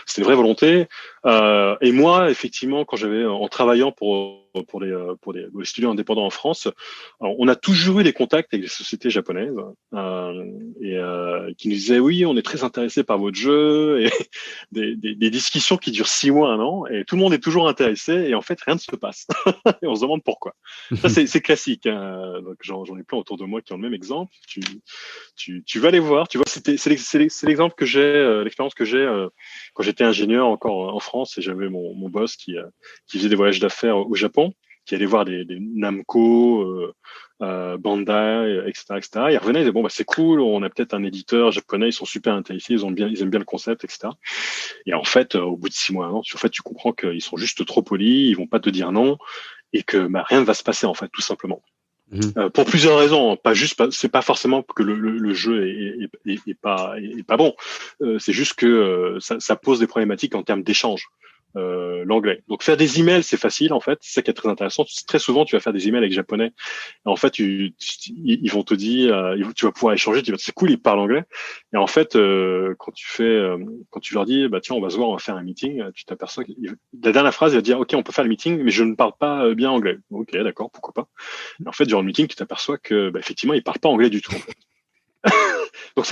C'était une vraie volonté. Et moi, effectivement, quand j'avais en travaillant pour les studios indépendants en France, alors, on a toujours eu des contacts avec des sociétés japonaises qui nous disaient oui, on est très intéressé par votre jeu et des discussions qui durent 6 mois, un an, et tout le monde est toujours intéressé, et en fait, rien ne se passe. Et on se demande pourquoi. Ça, c'est classique. Hein. Donc, j'en ai plein autour de moi qui ont le même exemple. Tu vas les voir. Tu vois, c'est l'exemple que j'ai, l'expérience que j'ai quand j'étais ingénieur encore en France, et j'avais mon boss qui faisait des voyages d'affaires au Japon, qui allait voir des Namco, Bandai, etc., etc. Ils revenaient, ils disaient bon bah c'est cool, on a peut-être un éditeur japonais, ils sont super intéressés, ils aiment bien le concept, etc. Et en fait, au bout de 6 mois, un an, tu comprends qu'ils sont juste trop polis, ils vont pas te dire non, et que bah, rien ne va se passer en fait, tout simplement. Mhm. Pour plusieurs raisons, pas juste, c'est pas forcément que le jeu est pas bon. C'est juste que ça pose des problématiques en termes d'échange. L'anglais. Donc faire des emails, c'est facile en fait. C'est ça qui est très intéressant. Très souvent, tu vas faire des emails avec japonais. Et en fait, ils vont te dire, tu vas pouvoir échanger. Tu vas, c'est cool, ils parlent anglais. Et en fait, quand tu leur dis, bah tiens, on va se voir, on va faire un meeting, tu t'aperçois que la dernière phrase, il va dire, ok, on peut faire le meeting, mais je ne parle pas bien anglais. Ok, d'accord, pourquoi pas. Et en fait, durant le meeting, tu t'aperçois que, bah, effectivement, ils parlent pas anglais du tout. En fait. Donc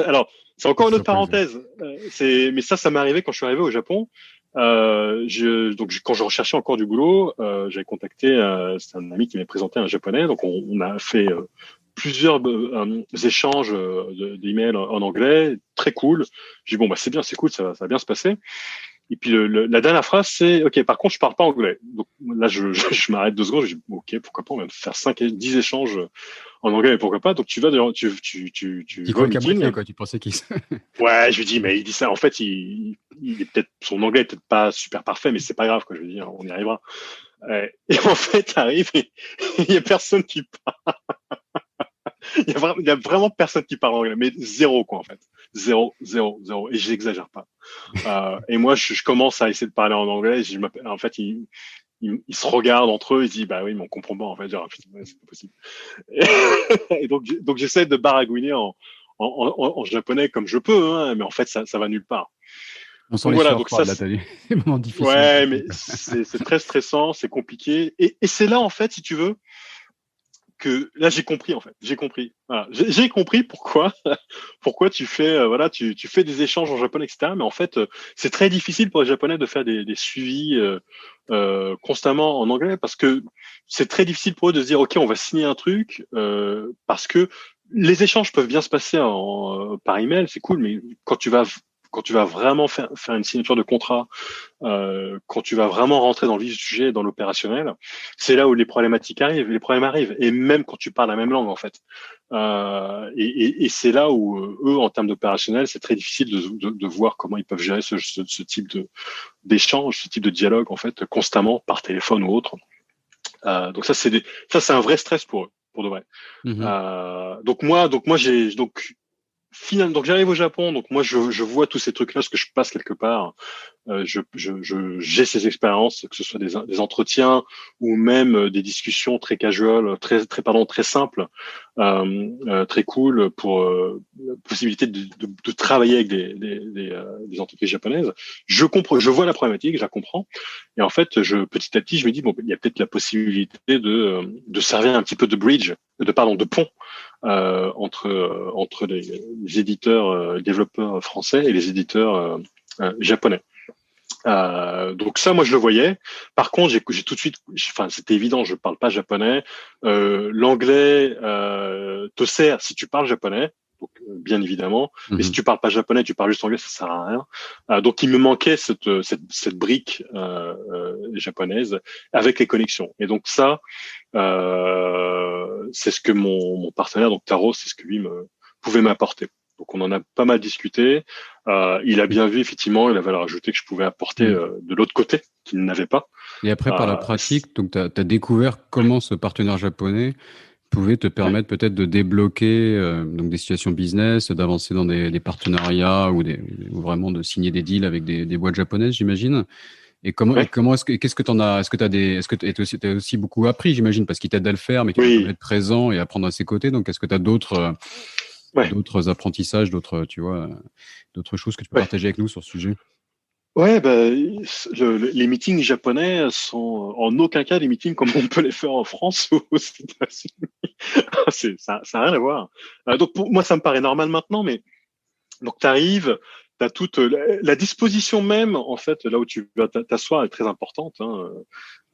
alors, c'est encore une autre Surprise. parenthèse. Mais ça m'est arrivé quand je suis arrivé au Japon. Quand je recherchais encore du boulot, j'avais contacté, c'est un ami qui m'avait présenté un japonais. Donc, on a fait plusieurs échanges d'emails en anglais, très cool. J'ai dit bon bah c'est bien, c'est cool, ça va bien se passer. Et puis la dernière phrase, c'est OK, par contre, je parle pas anglais. Donc là, je m'arrête 2 secondes, je dis OK, pourquoi pas, on va faire 10 échanges en anglais, mais pourquoi pas. Donc tu vas tu Tu vas au crois qu'à meeting. moitié, quoi. Tu pensais qu'il. Ouais, je lui dis, mais il dit ça. En fait, il est peut-être, son anglais est peut-être pas super parfait, mais c'est pas grave, quoi. Je veux dire, on y arrivera. Et en fait, t'arrives et il y a personne qui parle. Il y a vraiment personne qui parle anglais, mais zéro, quoi, en fait. Zéro, zéro, zéro. Et j'exagère pas. Et moi, je commence à essayer de parler en anglais. En fait, ils se regardent entre eux. Ils disent, bah oui, mais on comprend pas. En fait, genre, putain, ouais, c'est pas possible. Et donc j'essaie de baragouiner en japonais comme je peux, hein, mais en fait, ça va nulle part. On sent Donc les voilà. sueurs Donc ça, froides, là, t'as vu. Des moments difficiles qui ouais, mais arrivent. c'est très stressant, c'est compliqué. Et c'est là, en fait, si tu veux, que là j'ai compris en fait, j'ai compris. Voilà. J'ai compris pourquoi tu fais tu fais des échanges en japonais, etc. Mais en fait c'est très difficile pour les japonais de faire des suivis constamment en anglais parce que c'est très difficile pour eux de se dire ok on va signer un truc parce que les échanges peuvent bien se passer par email, c'est cool, mais quand tu vas vraiment faire une signature de contrat, quand tu vas vraiment rentrer dans le vif du sujet, dans l'opérationnel, c'est là où les problématiques arrivent, les problèmes arrivent, et même quand tu parles la même langue en fait. Et c'est là où eux, en termes d'opérationnel, c'est très difficile de voir comment ils peuvent gérer ce type d'échange, ce type de dialogue en fait, constamment par téléphone ou autre. Donc ça c'est un vrai stress pour eux, pour de vrai. Mhm. Donc moi finalement, donc j'arrive au Japon, donc moi je vois tous ces trucs-là, ce que je passe quelque part. J'ai ces expériences, que ce soit des entretiens ou même des discussions très casual, très simples, très cool pour la possibilité de travailler avec des entreprises japonaises. Je vois la problématique, je la comprends, et en fait, petit à petit, je me dis bon, il y a peut-être la possibilité de servir un petit peu de bridge, de pont entre les éditeurs, développeurs français et les éditeurs japonais. Donc ça, moi, je le voyais. Par contre, j'ai tout de suite, enfin, c'était évident, je parle pas japonais. L'anglais te sert si tu parles japonais, donc bien évidemment. Mais si Mhm. tu parles pas japonais, tu parles juste anglais, ça sert à rien. Donc il me manquait cette brique japonaise avec les connexions. Et donc ça, c'est ce que mon partenaire, donc Taro, c'est ce que lui pouvait m'apporter. Donc on en a pas mal discuté. Il a bien vu effectivement la valeur ajoutée que je pouvais apporter Mhm. de l'autre côté, qu'il n'avait pas. Et après, par la Euh, pratique, donc tu as découvert comment ce partenaire japonais pouvait te permettre peut-être de débloquer donc des situations business, d'avancer dans des partenariats ou vraiment de signer des deals avec des boîtes japonaises, j'imagine. Et Ouais. comment qu'est-ce que t'en as, est-ce que t'as aussi beaucoup appris, j'imagine, parce qu'il t'aide à le faire, mais qu'il faut quand même Oui. être présent et apprendre à ses côtés. Donc, est-ce que tu as Ouais. d'autres apprentissages, tu vois, d'autres choses que tu peux Ouais. partager avec nous sur ce sujet? Ouais, bah, les meetings japonais sont en aucun cas des meetings comme on peut les faire en France ou aux États-Unis. Ça a rien à voir. Donc pour moi, ça me paraît normal maintenant, mais donc tu arrives, tu as toute la disposition même, en fait, là où tu vas t'asseoir est très importante. Hein.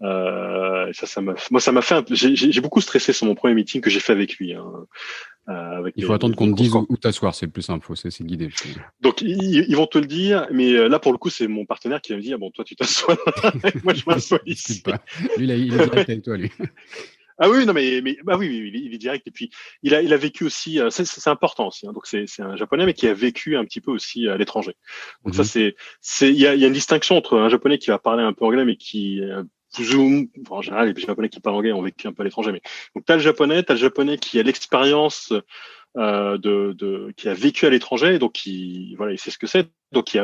Et ça m'a fait un peu, j'ai beaucoup stressé sur mon premier meeting que j'ai fait avec lui, hein, avec Il faut attendre qu'on les te dise grosses. où t'asseoir, c'est le plus simple, c'est guidé, justement. Donc ils vont te le dire, mais là pour le coup c'est mon partenaire qui va me dire bon toi tu t'assois là, et moi je m'assois Discute ici. pas. Lui, là, il est direct avec toi, lui. Ah oui non mais bah oui, oui il est direct et puis il a vécu aussi c'est important aussi hein, donc c'est un japonais mais qui a vécu un petit peu aussi à l'étranger. Donc ça Mhm. il y a une distinction entre un japonais qui va parler un peu anglais mais qui en général les japonais qui parlent anglais ont vécu un peu à l'étranger mais donc t'as le japonais qui a l'expérience qui a vécu à l'étranger, donc voilà, il sait ce que c'est. Donc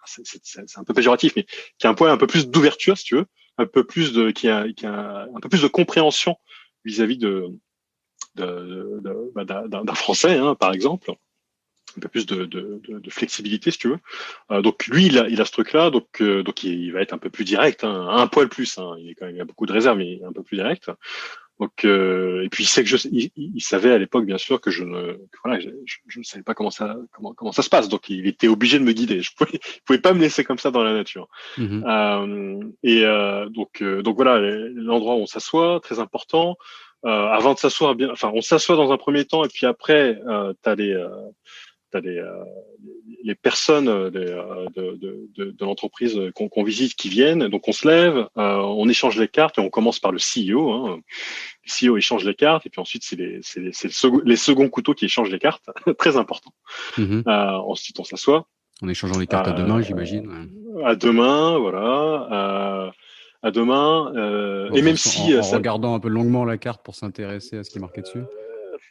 c'est un peu péjoratif, mais qui a un point un peu plus d'ouverture, si tu veux, un peu plus qui a un peu plus de compréhension vis-à-vis d'un Français, hein, par exemple, un peu plus de flexibilité, si tu veux. Donc lui, il a ce truc-là, donc il va être un peu plus direct, hein, un poil plus. Hein, il est quand même, il a beaucoup de réserve, mais il est un peu plus direct. Donc, et puis il sait que il savait à l'époque bien sûr que voilà, je ne savais pas comment ça se passe. Donc il était obligé de me guider. Je pouvais pas me laisser comme ça dans la nature. Mhm. Donc voilà, l'endroit où on s'assoit, très important. Avant de s'asseoir, bien, enfin on s'assoit dans un premier temps et puis après t'as les personnes de l'entreprise qu'on visite qui viennent. Donc on se lève, on échange les cartes et on commence par le CEO. Hein. Le CEO échange les cartes et puis ensuite les seconds couteaux qui échangent les cartes, très important. Mhm. Ensuite on s'assoit. En échangeant les cartes à deux mains, Euh, j'imagine. Ouais. à demain, voilà. À demain. Et même si En regardant un peu longuement la carte pour s'intéresser à ce qui est marqué dessus.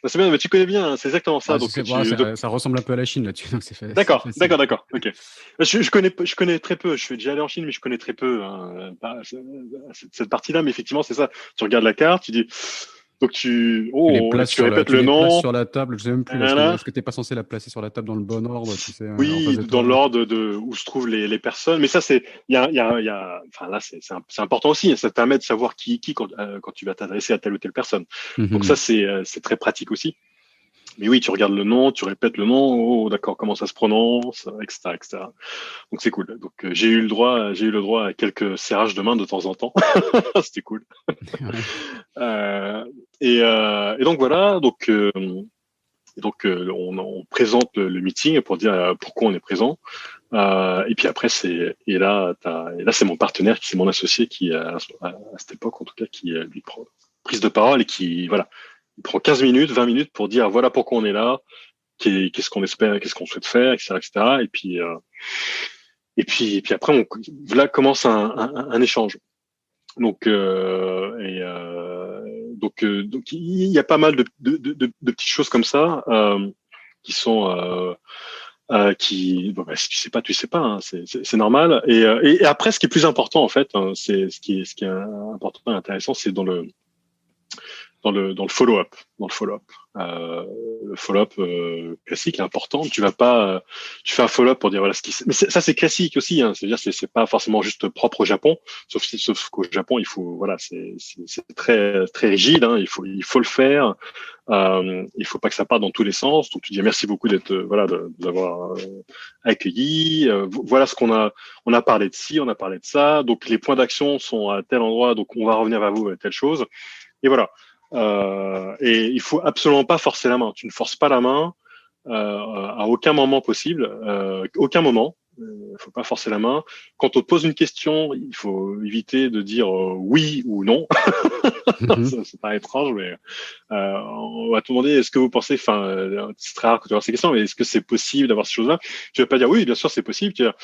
c'est bien, mais tu connais bien, hein, c'est exactement ça. Ouais, Donc voilà, tu, donc ça ressemble un peu à la Chine là-dessus, donc c'est d'accord, facile. d'accord, d'accord. Ok. Je connais très peu. Je suis déjà allé en Chine, mais je connais très peu hein, cette partie-là. Mais effectivement, c'est ça. Tu regardes la carte, tu dis, donc tu répètes Tu le les places nom. sur la table. Je sais même plus. Voilà. Est-ce que t'es pas censé la placer sur la table dans le bon ordre, tu sais, en face Oui, de dans toi? l'ordre où se trouvent les personnes. Mais ça, enfin là, c'est important aussi. Ça te permet de savoir qui quand tu vas t'adresser à telle ou telle personne. Donc ça, Mhm. c'est très pratique aussi. Mais oui, tu regardes le nom, tu répètes le nom, oh d'accord, comment ça se prononce, etc., etc. Donc c'est cool. Donc j'ai eu le droit à quelques serrages de main de temps en temps. C'était cool. Ouais. Euh, et donc voilà, on présente le meeting pour dire pourquoi on est présent. Et puis après et là c'est mon partenaire, c'est mon associé qui à cette époque en tout cas qui lui prend prise de parole et qui voilà, il prend 15 minutes, 20 minutes pour dire voilà pourquoi on est là, qu'est-ce qu'on espère, qu'est-ce qu'on souhaite faire, etc., etc. Et puis après, là commence un échange. Donc il y a pas mal de petites choses comme ça qui sont bon, bah, si tu sais pas, tu sais pas, hein, c'est normal. Et après, ce qui est plus important en fait, hein, c'est ce qui est important et intéressant, c'est dans le follow-up, dans le follow-up. Le follow-up classique est important. Tu vas pas, tu fais un follow-up pour dire voilà ce qui. Mais ça c'est classique aussi. Hein, c'est-à-dire c'est pas forcément juste propre au Japon. Sauf qu'au Japon il faut voilà c'est très très rigide. Hein, il faut le faire. Il faut pas que ça parte dans tous les sens. Donc tu dis merci beaucoup d'être voilà d'avoir accueilli. Voilà ce qu'on a parlé de ci, on a parlé de ça. Donc les points d'action sont à tel endroit. Donc on va revenir vers vous avec telle chose. Et voilà. Et il faut absolument pas forcer la main. Tu ne forces pas la main à aucun moment possible, aucun moment. faut pas forcer la main. Quand on te pose une question, il faut éviter de dire oui ou non. Ça paraît étrange, mais on va te demander est-ce que vous pensez, enfin, c'est très rare que tu aies ces questions, mais est-ce que c'est possible d'avoir ces choses-là? Tu vas pas dire oui, bien sûr c'est possible. Tu vas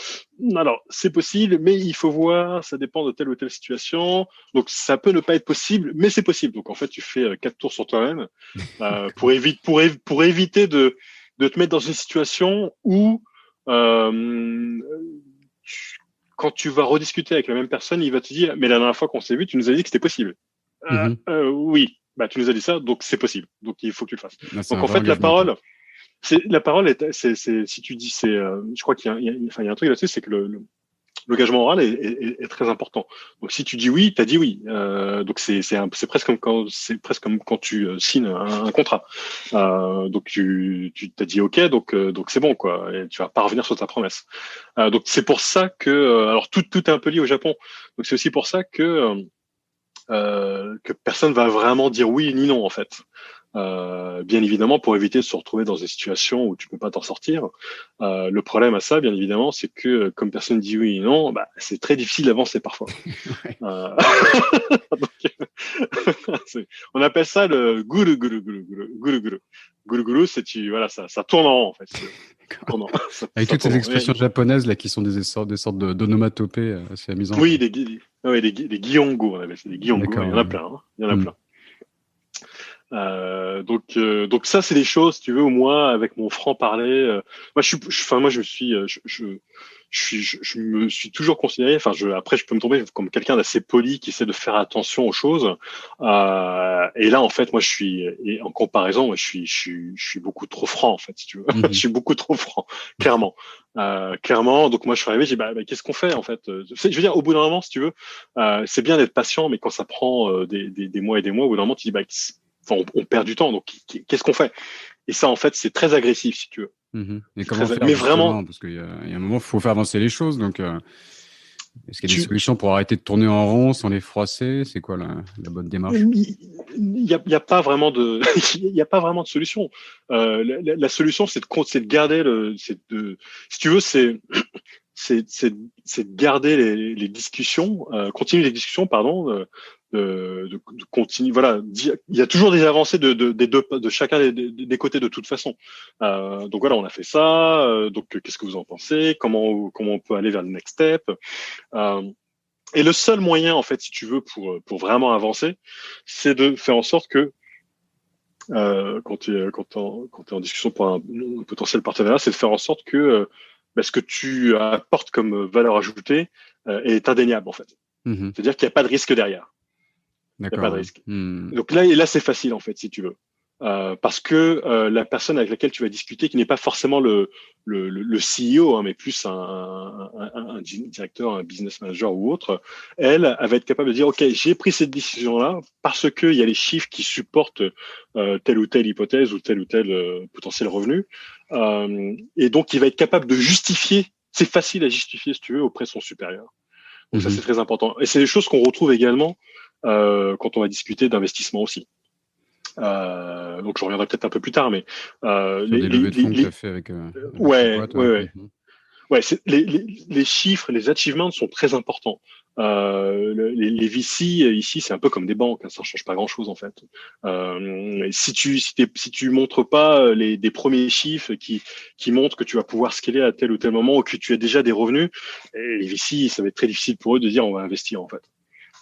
dire, alors c'est possible, mais il faut voir, ça dépend de telle ou telle situation. Donc ça peut ne pas être possible, mais c'est possible. Donc en fait, tu fais 4 tours sur toi-même pour éviter de te mettre dans une situation où quand tu vas rediscuter avec la même personne, il va te dire, mais la dernière fois qu'on s'est vu, tu nous as dit que c'était possible. Oui, bah tu nous as dit ça, donc c'est possible. Donc il faut que tu le fasses. Donc en fait, la parole si tu dis, je crois qu'il y a un truc là-dessus, c'est que l'engagement oral est très important. Donc si tu dis oui, t'as dit oui. Donc c'est presque comme quand tu signes un contrat. Donc tu t'as dit ok, donc c'est bon quoi. Et tu vas pas revenir sur ta promesse. Donc c'est pour ça que alors tout est un peu lié au Japon. Donc c'est aussi pour ça que personne va vraiment dire oui ni non en fait. Bien évidemment, pour éviter de se retrouver dans des situations où tu peux pas t'en sortir. Le problème à ça, bien évidemment, c'est que comme personne dit oui et non, bah, c'est très difficile d'avancer parfois. Ouais. On appelle ça le guru guru guru guru guru guru. Guru guru, voilà, ça tourne en rond en fait. Avec toutes ces expressions japonaises là qui sont des sortes d'onomatopées, c'est amusant. Oui, les guiongo, on appelle ça des guiongo. Il y en a plein. Hein. Il y en a plein. Donc ça c'est des choses, si tu veux, au moins avec mon franc-parler. Je me suis toujours considéré. Après je peux me tomber comme quelqu'un d'assez poli qui essaie de faire attention aux choses. Et là en fait moi et en comparaison, moi, je suis beaucoup trop franc en fait, si tu veux. Je suis beaucoup trop franc, clairement. Clairement. Donc moi je suis arrivé, j'ai dit qu'est-ce qu'on fait en fait. Je veux dire au bout d'un moment, si tu veux, c'est bien d'être patient, mais quand ça prend des mois et des mois, au bout d'un moment tu dis on perd du temps, donc qu'est-ce qu'on fait? Et ça, en fait, c'est très agressif, si tu veux. Et comment faire mais vraiment, parce qu'il y a un moment, il faut faire avancer les choses. Donc, est-ce qu'il y a des solutions pour arrêter de tourner en rond sans les froisser? C'est quoi la bonne démarche? Il y a pas vraiment de, il y a pas vraiment de solution. La solution, c'est de garder si tu veux, c'est de garder les discussions, continuer les discussions, pardon. De continuer. Voilà, il y a toujours des avancées de chacun des côtés de toute façon. Donc voilà, on a fait ça. Donc qu'est-ce que vous en pensez? Comment on peut aller vers le next step? Et le seul moyen, en fait, si tu veux, pour vraiment avancer, c'est de faire en sorte que quand tu es en discussion pour un potentiel partenariat, c'est de faire en sorte que ce que tu apportes comme valeur ajoutée est indéniable, en fait. C'est-à-dire qu'il n'y a pas de risque derrière. Il n'y a pas de risque. Donc là, c'est facile, en fait, si tu veux. Parce que la personne avec laquelle tu vas discuter, qui n'est pas forcément le CEO, hein, mais plus un directeur, un business manager ou autre, elle va être capable de dire, OK, j'ai pris cette décision-là parce qu'il y a les chiffres qui supportent telle ou telle hypothèse ou tel potentiel revenu. Et donc, il va être capable de justifier. C'est facile à justifier, si tu veux, auprès de son supérieur. Donc ça, c'est très important. Et c'est des choses qu'on retrouve également quand on va discuter d'investissement aussi. Donc je reviendrai peut-être un peu plus tard, mais les levées de fonds que tu as fait avec les chiffres, les achievements sont très importants. Les VC ici, c'est un peu comme des banques, hein, ça ne change pas grand-chose en fait. Si tu montres pas des premiers chiffres qui montrent que tu vas pouvoir scaler à tel ou tel moment ou que tu as déjà des revenus, les VC, ça va être très difficile pour eux de dire on va investir en fait.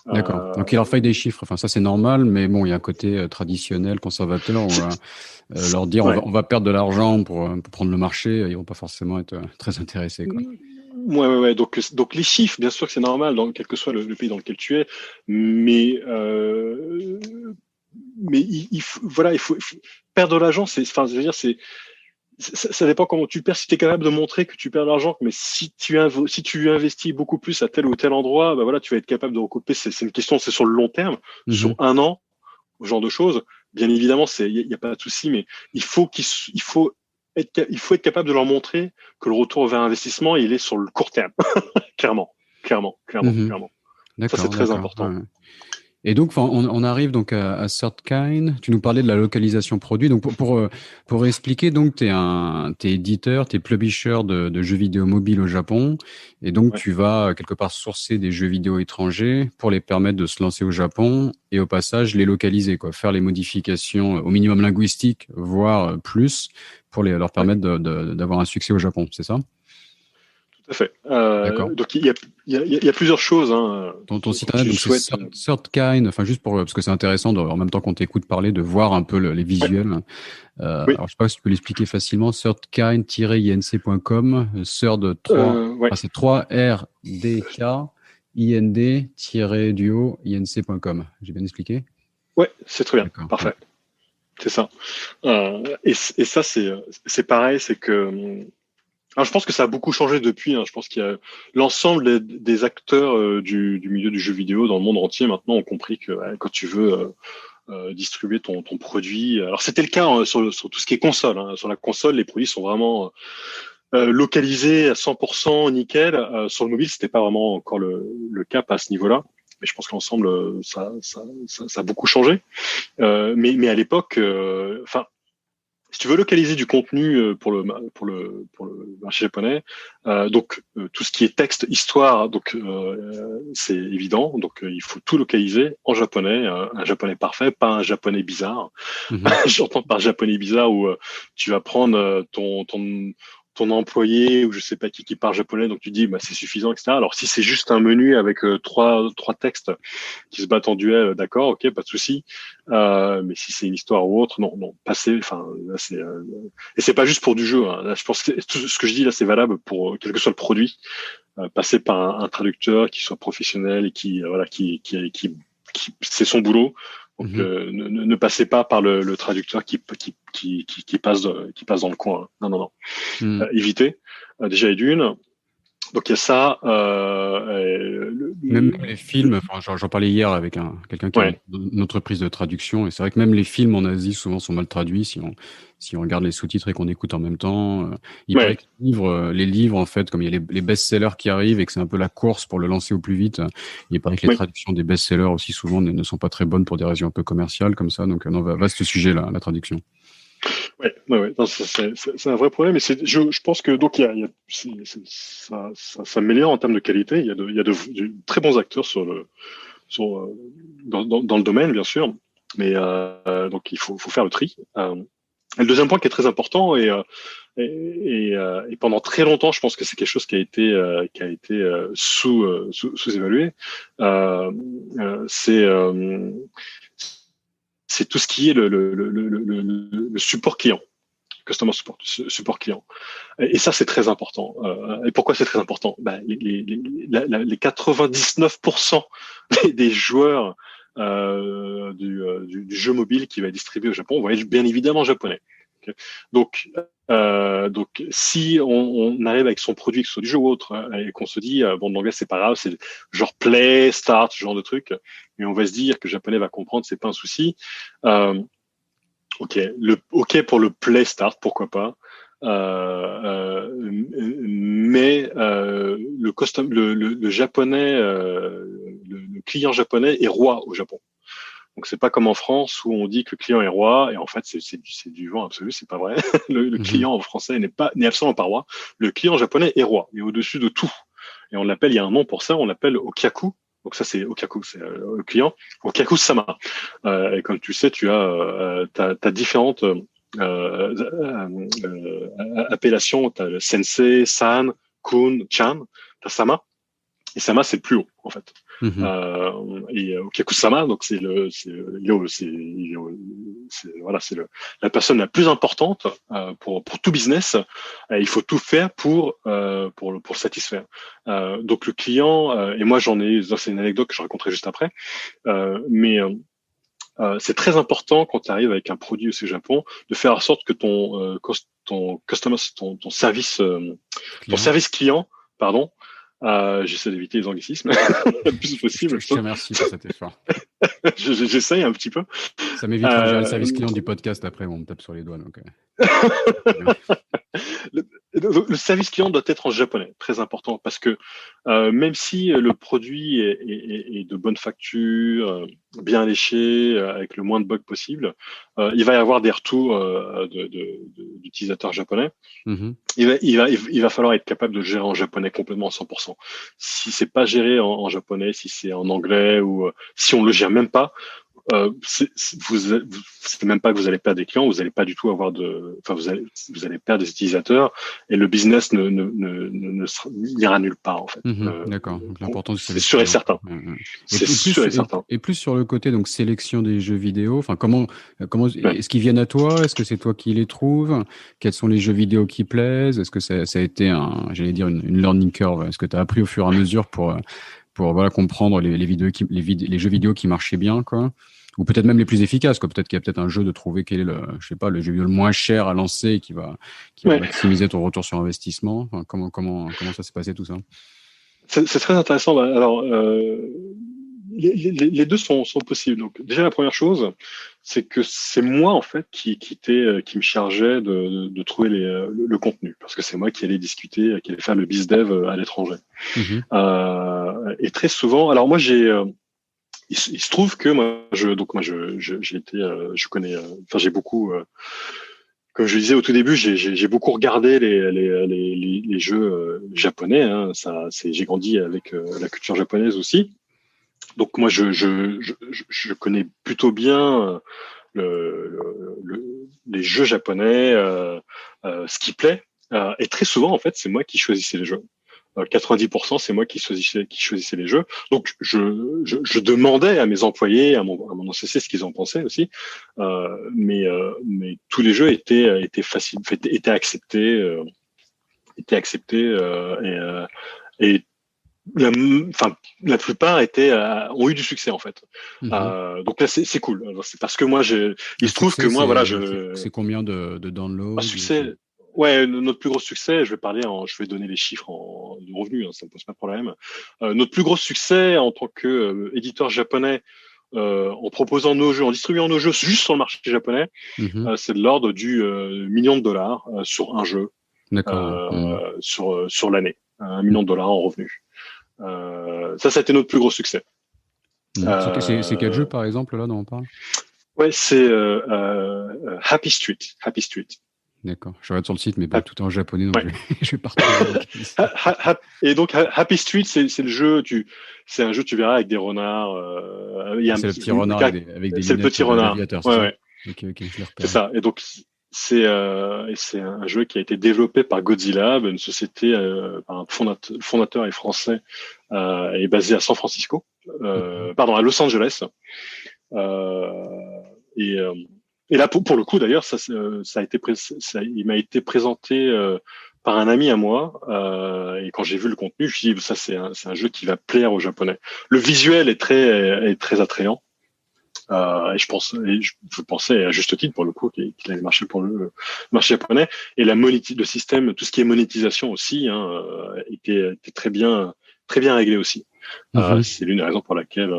D'accord. Donc il leur faille des chiffres. Enfin ça c'est normal, mais bon il y a un côté traditionnel, conservateur. On va leur dire on va perdre de l'argent pour prendre le marché. Ils vont pas forcément être très intéressés, quoi. Ouais. Donc les chiffres, bien sûr que c'est normal, quel que soit le pays dans lequel tu es, mais il faut perdre de l'argent. Ça dépend comment tu le perds. Si tu es capable de montrer que tu perds de l'argent, mais si tu investis beaucoup plus à tel ou tel endroit, tu vas être capable de recouper. C'est une question, c'est sur le long terme, sur un an, ce genre de choses. Bien évidemment, il y a pas de souci, mais il faut être capable de leur montrer que le retour vers investissement, il est sur le court terme. Clairement. D'accord, Ça, c'est très important. Et donc, on arrive donc à Certkind. Tu nous parlais de la localisation produit. Donc, pour expliquer, donc, t'es éditeur, t'es publisher de jeux vidéo mobiles au Japon. Et donc, Ouais. tu vas quelque part sourcer des jeux vidéo étrangers pour les permettre de se lancer au Japon et au passage les localiser, quoi. Faire les modifications au minimum linguistique, voire plus, pour leur Ouais. permettre d'avoir un succès au Japon. C'est ça? Tout à fait. D'accord. Donc il y a plusieurs choses hein, Ton site quand internet, tu donc c'est souhaites. Certkind, enfin juste parce que c'est intéressant en même temps qu'on t'écoute parler de voir un peu les Ouais, visuels. oui, Alors je sais pas si tu peux l'expliquer facilement. Certkind-inc.com, Third 3, ouais, enfin c'est 3 R D K IND-duo inc.com. J'ai bien expliqué? ouais, c'est très bien, D'accord. Ouais. parfait, c'est ça. Et ça c'est pareil, c'est que alors, je pense que ça a beaucoup changé depuis. Hein. Je pense qu'il y a l'ensemble des acteurs du milieu du jeu vidéo dans le monde entier maintenant ont compris que ouais, quand tu veux distribuer ton produit, alors c'était le cas hein, sur tout ce qui est console. Hein. Sur la console, les produits sont vraiment localisés à 100% nickel. Sur le mobile, c'était pas vraiment encore le cas à ce niveau-là. Mais je pense qu'ensemble, ça a beaucoup changé. Mais à l'époque, enfin, si tu veux localiser du contenu pour le marché japonais, donc tout ce qui est texte, histoire, donc c'est évident. Donc il faut tout localiser en japonais, un japonais parfait, pas un japonais bizarre. Mhm. J'entends par japonais bizarre où tu vas prendre ton employé ou je sais pas qui parle japonais, donc tu dis bah c'est suffisant, etc. Alors si c'est juste un menu avec trois textes qui se battent en duel, d'accord, ok, pas de souci. Mais si c'est une histoire ou autre, non, non, passer. Enfin, là c'est et c'est pas juste pour du jeu. Hein. Là, je pense que tout ce que je dis là, c'est valable pour quel que soit le produit. Passer par un traducteur qui soit professionnel et qui voilà, qui c'est son boulot. Donc Mhm. ne passez pas par le traducteur qui passe dans le coin. Hein. Non, non, non. Mhm. Évitez. Déjà et d'une. Donc il y a ça. Même les films, enfin, j'en parlais hier avec quelqu'un qui a Ouais, une entreprise de traduction, et c'est vrai que même les films en Asie souvent sont mal traduits si on regarde les sous-titres et qu'on écoute en même temps. Il paraît ouais, que les livres en fait, comme il y a les best-sellers qui arrivent et que c'est un peu la course pour le lancer au plus vite, il paraît que les ouais. traductions des best-sellers aussi souvent ne sont pas très bonnes pour des raisons un peu commerciales comme ça. Donc non, vaste sujet là, la traduction. Ouais, ouais, ouais. Non, c'est un vrai problème. Et je pense que donc ça améliore en termes de qualité. Il y a de très bons acteurs sur dans le domaine, bien sûr. Mais donc il faut faire le tri. Et le deuxième point qui est très important et pendant très longtemps, je pense que c'est quelque chose qui a été sous-évalué. Euh, c'est tout ce qui est le support client. Customer support client. Et ça, c'est très important. Et pourquoi c'est très important les 99% des joueurs du jeu mobile qui va être distribué au Japon vont être bien évidemment japonais. Okay. Donc, si on arrive avec son produit, que ce soit du jeu ou autre, hein, et qu'on se dit, bon, l'anglais, c'est pas grave, c'est genre play, start, ce genre de truc, et on va se dire que le japonais va comprendre, c'est pas un souci. Euh, OK pour le play start, pourquoi pas. Mais le japonais, le client japonais est roi au Japon. Donc c'est pas comme en France où on dit que le client est roi et en fait c'est du vent absolu, c'est pas vrai. Le Mhm. client en français n'est absolument pas roi. Le client japonais est roi, il est au-dessus de tout. Et on l'appelle, il y a un nom pour ça, on l'appelle Okyaku. Donc ça c'est Okyaku, c'est le client. Okyaku-sama. Et comme tu sais, t'as différentes appellations. T'as le sensei, san, kun, chan. T'as sama. Et sama c'est le plus haut en fait. Mhm. Et Okaku-sama, donc voilà, la personne la plus importante pour tout business. Il faut tout faire pour satisfaire. Donc le client et moi c'est une anecdote que je raconterai juste après, mais c'est très important quand tu arrives avec un produit au Japon de faire en sorte que ton customer, ton Client. service client, pardon, j'essaie d'éviter les anglicismes le plus possible. Je te remercie pour cet effort. J'essaye un petit peu. Ça m'évitera de gérer le Euh, service client du podcast après où on me tape sur les doigts. Donc, le, le service client doit être en japonais, très important, parce que même si le produit est de bonne facture, bien léché, avec le moins de bugs possible, il va y avoir des retours d'utilisateurs japonais. Mhm. Il va falloir être capable de gérer en japonais complètement à 100%. Si c'est pas géré en japonais, si c'est en anglais ou si on le gère même pas, c'est même pas que vous allez perdre des clients, vous allez pas du tout avoir enfin vous allez perdre des utilisateurs et le business n'ira nulle part en fait. D'accord. Donc l'important C'est sûr et certain. C'est sûr et certain. Et plus sur le côté donc sélection des jeux vidéo. Enfin comment Ouais. est-ce qu'ils viennent à toi? Est-ce que c'est toi qui les trouves? Quels sont les jeux vidéo qui plaisent? Est-ce que ça a été j'allais dire une learning curve? Est-ce que tu as appris au fur et à mesure pour voilà comprendre les jeux vidéo qui marchaient bien quoi? Ou peut-être même les plus efficaces, quoi. Peut-être qu'il y a peut-être un jeu de trouver quel est je sais pas, le jeu vidéo le moins cher à lancer et qui va maximiser ton retour sur investissement. Enfin, comment ça s'est passé tout ça? C'est très intéressant. Alors, les deux sont possibles. Donc, déjà, la première chose, c'est que c'est moi, en fait, qui me chargeait de trouver le contenu. Parce que c'est moi qui allais discuter, qui allais faire le bizdev à l'étranger. Mm-hmm. Et très souvent, alors moi, il se trouve que j'ai beaucoup, comme je le disais au tout début, j'ai beaucoup regardé les jeux japonais. Hein, j'ai grandi avec la culture japonaise aussi. Donc moi, je connais plutôt bien les jeux japonais, ce qui plaît. Et très souvent, en fait, c'est moi qui choisissais les jeux. 90%, c'est moi qui choisissais les jeux. Donc, je demandais à mes employés, à mon OCC ce qu'ils en pensaient aussi. Mais tous les jeux étaient faciles, étaient acceptés, et la plupart ont eu du succès en fait. Donc là, c'est cool. Alors, c'est parce que moi, il se trouve que moi, voilà, c'est combien de downloads? Un succès. Ouais, notre plus gros succès, je vais donner les chiffres de revenus, hein, ça me pose pas de problème. Notre plus gros succès en tant que éditeur japonais, en proposant nos jeux, en distribuant nos jeux juste sur le marché japonais, c'est de l'ordre du million de dollars sur un jeu. D'accord. Sur l'année, $1 million en revenus. Ça a été notre plus gros succès. C'est quel jeu par exemple là dont on parle? Ouais, c'est Happy Street. D'accord. Je regarde sur le site, mais tout est en japonais, donc je vais partir. Et donc Happy Street, c'est le jeu. C'est un jeu, tu verras, avec des renards. C'est le petit renard avec des c'est le petit renard. Ouais. Ok, je l'ai repéré. C'est ça. Et donc c'est un jeu qui a été développé par Godzilla, une société, par un fondateur est français, et basé à San Francisco, à Los Angeles. Et là, pour le coup, d'ailleurs, il m'a été présenté par un ami à moi. Et quand j'ai vu le contenu, je me suis dit, ça, c'est un jeu qui va plaire aux Japonais. Le visuel est très attrayant. Et je pensais à juste titre, pour le coup, qu'il allait marcher pour le marché japonais. Et le système, tout ce qui est monétisation aussi, était très bien réglé aussi. C'est l'une des raisons pour laquelle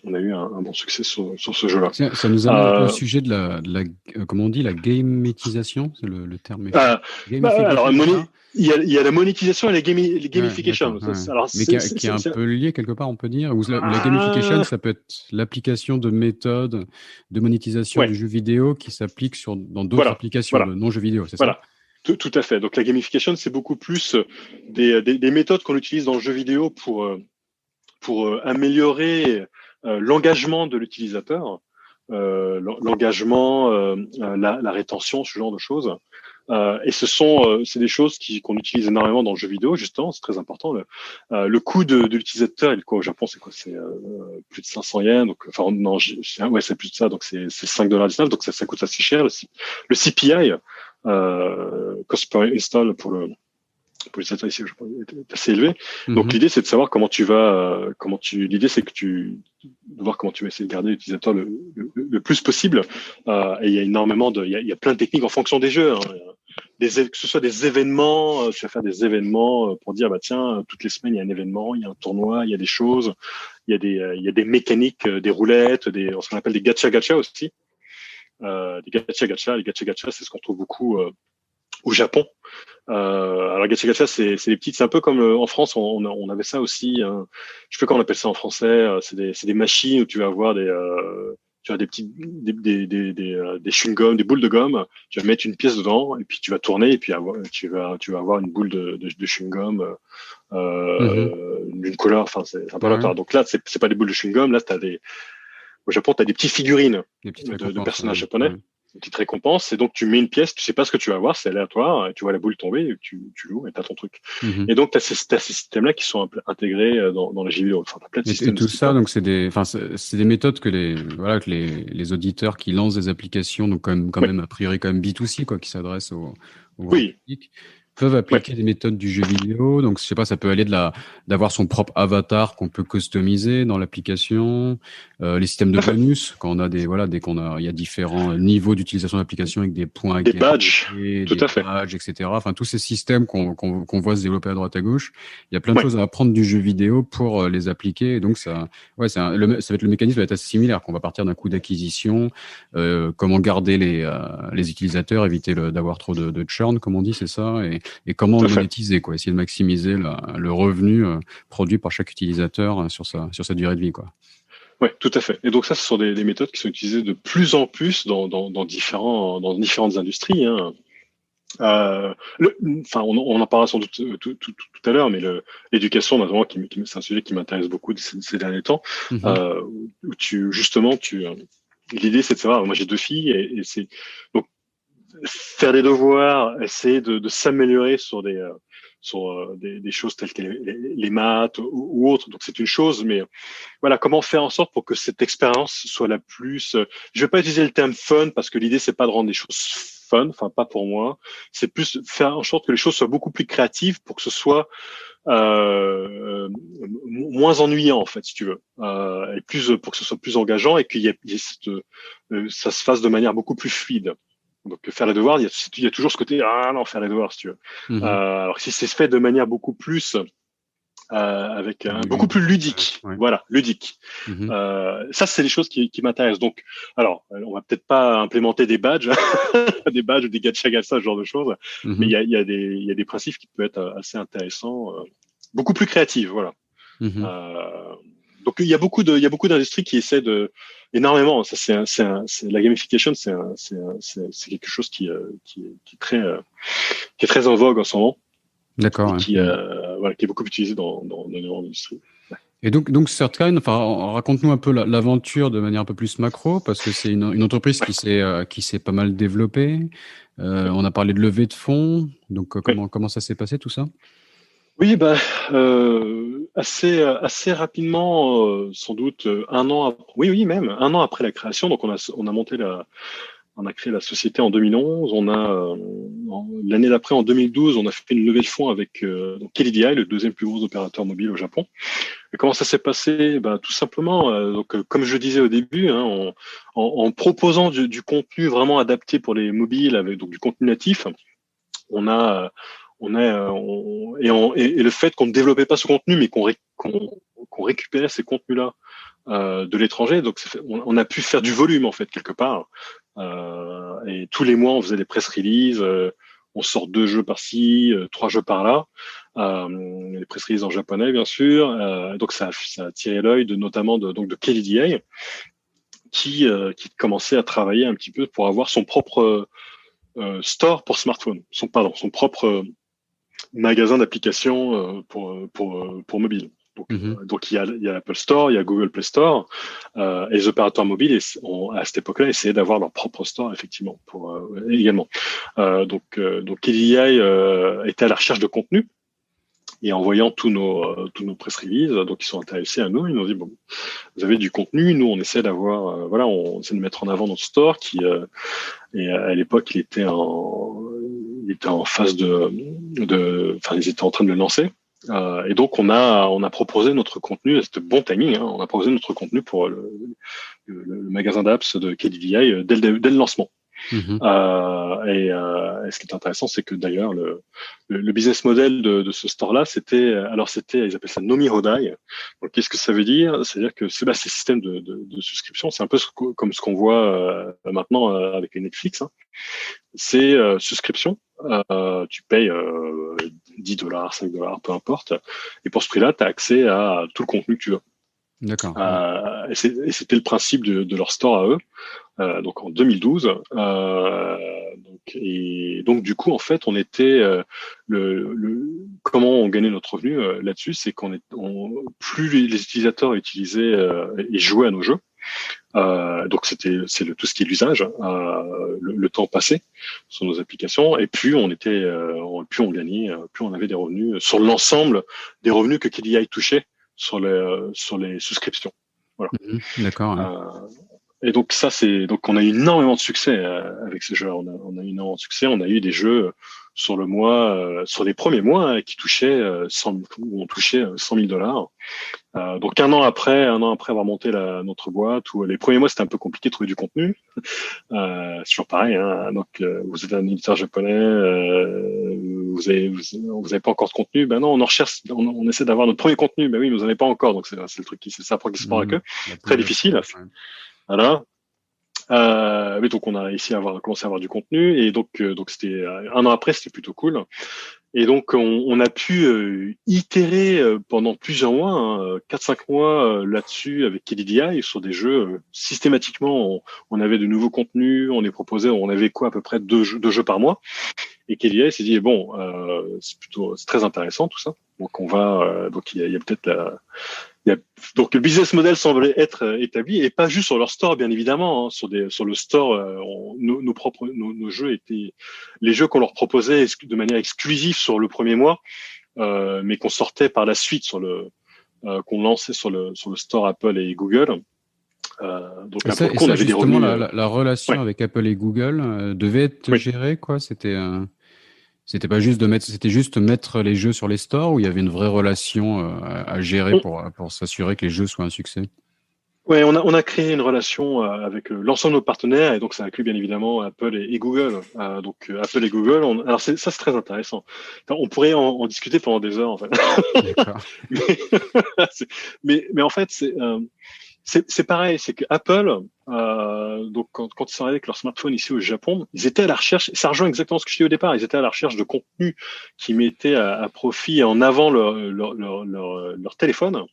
on a eu un bon succès sur ce jeu-là. Ça nous amène au sujet de la comment on dit, la gamification, c'est le terme. Alors, il y a la monétisation et la gamification. Mais qui est un peu lié quelque part, on peut dire. Ou la gamification, ça peut être l'application de méthodes de monétisation du jeu vidéo qui s'appliquent dans d'autres applications de non-jeux vidéo, c'est ça? Tout à fait. Donc la gamification, c'est beaucoup plus des méthodes qu'on utilise dans le jeu vidéo pour améliorer l'engagement de l'utilisateur, l'engagement, la rétention, ce genre de choses. Et c'est des choses qu'on utilise énormément dans le jeu vidéo, justement, c'est très important. Le coût de l'utilisateur, il est quoi au Japon? C'est quoi? C'est plus de 500 yens. Donc, enfin, non, c'est plus de ça. Donc, c'est $5.19. Donc, ça coûte assez cher. Le CPI, cost per install pour les utilisateur ici est assez élevé. Donc, l'idée, c'est de savoir l'idée, c'est de voir comment tu vas essayer de garder l'utilisateur le plus possible. Et il y a énormément il y a plein de techniques en fonction des jeux. Hein. Que ce soit des événements, tu vas faire des événements pour dire, tiens, toutes les semaines, il y a un événement, il y a un tournoi, il y a des choses, il y a des mécaniques, des roulettes, ce qu'on appelle des gacha aussi. Les gacha, c'est ce qu'on trouve beaucoup au Japon. Alors gacha gacha, c'est les petites, c'est un peu comme en France, on avait ça aussi. Je sais pas comment on appelle ça en français. C'est des machines où tu vas avoir tu as des petits des chewing-gum, des boules de gomme. Tu vas mettre une pièce dedans et puis tu vas tourner et puis tu vas avoir une boule de chewing-gum Mhm. d'une couleur. Enfin, c'est un peu Ouais. aléatoire. Donc là, c'est pas des boules de chewing-gum. Là, au Japon, tu as des petites figurines Des petites de récompenses. personnages Ouais. japonais, Ouais. une petite récompense, et donc tu mets une pièce, tu sais pas ce que tu vas avoir, c'est aléatoire, et tu vois la boule tomber, et tu l'ouvres et t'as ton truc. Mhm. Et donc t'as ces systèmes-là qui sont intégrés dans les jeux vidéo. Enfin, t'as plein de Et systèmes de tout ce ça, type-là. donc c'est des méthodes que les auditeurs qui lancent des applications, donc quand Oui, même a priori quand même B2C quoi, qui s'adressent au grand oui, public, peuvent ouais, appliquer des méthodes du jeu vidéo. Donc je sais pas, ça peut aller d'avoir son propre avatar qu'on peut customiser dans l'application, les systèmes de tout à fait. bonus quand on a dès qu'on a il y a différents niveaux d'utilisation de l'application avec des points à Des gagner, badges, tout des à fait. badges, etc. Enfin tous ces systèmes qu'on voit se développer à droite à gauche. Il y a plein de Ouais, choses à apprendre du jeu vidéo pour les appliquer. Et donc, ça va être le mécanisme va être assez similaire, qu'on va partir d'un coût d'acquisition, comment garder les utilisateurs, éviter d'avoir trop de churn, comme on dit, c'est ça, et comment tout à fait. monétiser, quoi, essayer de maximiser le revenu produit par chaque utilisateur sur sa durée de vie, quoi. Ouais, tout à fait. Et donc ça, ce sont des méthodes qui sont utilisées de plus en plus dans différentes industries. Hein. Enfin, on en parlera sans doute tout à l'heure, mais l'éducation, notamment, c'est un sujet qui m'intéresse beaucoup ces derniers temps. Mhm. Euh, où l'idée, c'est de savoir. Moi, j'ai deux filles, et c'est donc faire des devoirs, essayer de s'améliorer sur des choses telles que les maths ou autres. Donc, c'est une chose, mais voilà, comment faire en sorte pour que cette expérience soit la plus. Je vais pas utiliser le terme fun parce que l'idée c'est pas de rendre les choses fun, enfin pas pour moi. C'est plus faire en sorte que les choses soient beaucoup plus créatives pour que ce soit moins ennuyant en fait, si tu veux, et plus pour que ce soit plus engageant et qu'il y ait ça se fasse de manière beaucoup plus fluide. Donc faire les devoirs, il y a toujours ce côté ah non faire les devoirs si tu veux. Mhm. Alors que si c'est fait de manière beaucoup plus avec un beaucoup plus Ludique, ouais. ludique. Ouais. Voilà, ludique. Mhm. Ça, c'est les choses qui m'intéressent. Donc, alors, on va peut-être pas implémenter des badges, des badges ou des gacha gacha, ce genre de choses, mais Mhm. il y a des principes qui peuvent être assez intéressants, beaucoup plus créatifs, voilà. Mhm. Euh, donc, il y a beaucoup d'industries qui essaient énormément. Ça, la gamification, c'est quelque chose qui est très en vogue en ce moment D'accord. et Ouais. Mhm. voilà, qui est beaucoup utilisé dans l'industrie. Et donc Certkind, enfin, raconte-nous un peu l'aventure de manière un peu plus macro, parce que c'est une entreprise qui s'est pas mal développée. On a parlé de levée de fonds, donc Oui, comment ça s'est passé tout ça? oui, bah, assez rapidement, sans doute un an, oui, oui, même un an après la création. Donc on a créé la société en 2011. L'année d'après, en 2012, on a fait une levée de fonds avec donc KDDI, le deuxième plus gros opérateur mobile au Japon. Et comment ça s'est passé? Bah, tout simplement, comme je le disais au début, hein, en proposant du contenu vraiment adapté pour les mobiles, avec donc du contenu natif, on a et le fait qu'on ne développait pas ce contenu, mais qu'on récupérait ces contenus-là de l'étranger, donc on a pu faire du volume en fait quelque part. Et tous les mois, on faisait des press releases. On sort 2 jeux par-ci, 3 jeux par-là. Les press releases en japonais, bien sûr. Donc ça a attiré l'œil notamment de KDDI, qui commençait à travailler un petit peu pour avoir son propre store pour smartphone, son propre magasin d'applications pour mobile. Mhm. Donc il y a l'Apple Store, il y a Google Play Store, et les opérateurs mobiles à cette époque-là essayaient d'avoir leur propre store effectivement pour également. Donc KDDI était à la recherche de contenu et en voyant tous nos press releases, donc ils sont intéressés à nous, ils nous ont dit bon, vous avez du contenu, nous on essaie d'avoir, voilà, on essaie de mettre en avant notre store et à l'époque il était en phase enfin ils étaient en train de le lancer. Et donc on a proposé notre contenu, c'était bon timing, hein, on a proposé notre contenu pour le magasin d'apps de KDDI dès le lancement. Mhm. Et ce qui est intéressant, c'est que d'ailleurs le business model de ce store-là, ils appellent ça Nomi Hodai. Donc qu'est-ce que ça veut dire? C'est-à-dire que ces systèmes de souscription, c'est un peu comme ce qu'on voit maintenant avec les Netflix. Hein. C'est souscription Tu payes 10 $, 5 $, peu importe. Et pour ce prix-là, tu as accès à tout le contenu que tu veux. D'accord. Et c'était le principe de leur store à eux, donc en 2012. Donc du coup, en fait, on était comment on gagnait notre revenu là-dessus, c'est plus les utilisateurs utilisaient et jouaient à nos jeux. Donc tout ce qui est l'usage, le temps passé sur nos applications, et plus plus on gagnait, plus on avait des revenus sur l'ensemble des revenus que KDI touchait sur les souscriptions. Voilà. D'accord. Ouais. Et donc donc on a eu énormément de succès avec ce jeu. On a eu énormément de succès. On a eu des jeux sur le mois, sur les premiers mois qui touchaient où on touchait 100 000 $. Donc un an après avoir monté notre boîte, où les premiers mois c'était un peu compliqué de trouver du contenu. C'est toujours pareil. Hein. Donc vous êtes un éditeur japonais, vous avez pas encore de contenu. Ben non, on en recherche, on essaie d'avoir notre premier contenu. Ben oui, mais vous n'en avez pas encore. Donc c'est le truc c'est ça qui se part avec eux. Très difficile. Ouais. Voilà. Mais donc on a réussi à commencer à avoir du contenu, et donc c'était un an après, c'était plutôt cool. Et donc on a pu itérer pendant plusieurs mois, hein, 4-5 mois là-dessus avec KDDI sur des jeux. Systématiquement, on avait de nouveaux contenus, on les proposait, on avait à peu près deux jeux par mois. Et KDDI s'est dit bon, c'est très intéressant tout ça. Donc donc il y a peut-être donc le business model semblait être établi, et pas juste sur leur store, bien évidemment. Hein, sur le store, nos jeux étaient les jeux qu'on leur proposait de manière exclusive sur le premier mois, mais qu'on sortait par la suite qu'on lançait sur le store Apple et Google. Donc on avait des revenus. La relation avec Apple et Google devait être gérée, quoi. C'était pas juste c'était juste mettre les jeux sur les stores, où il y avait une vraie relation à gérer pour s'assurer que les jeux soient un succès. Ouais, on a créé une relation avec l'ensemble de nos partenaires, et donc ça inclut bien évidemment Apple et Google. Donc Apple et Google, alors c'est très intéressant. Enfin, on pourrait en discuter pendant des heures en fait. D'accord. mais en fait c'est pareil, c'est que Apple, donc quand ils sont arrivés avec leur smartphone ici au Japon, ils étaient à la recherche. Ça rejoint exactement ce que je disais au départ. Ils étaient à la recherche de contenu qui mettait à profit et en avant leur téléphone.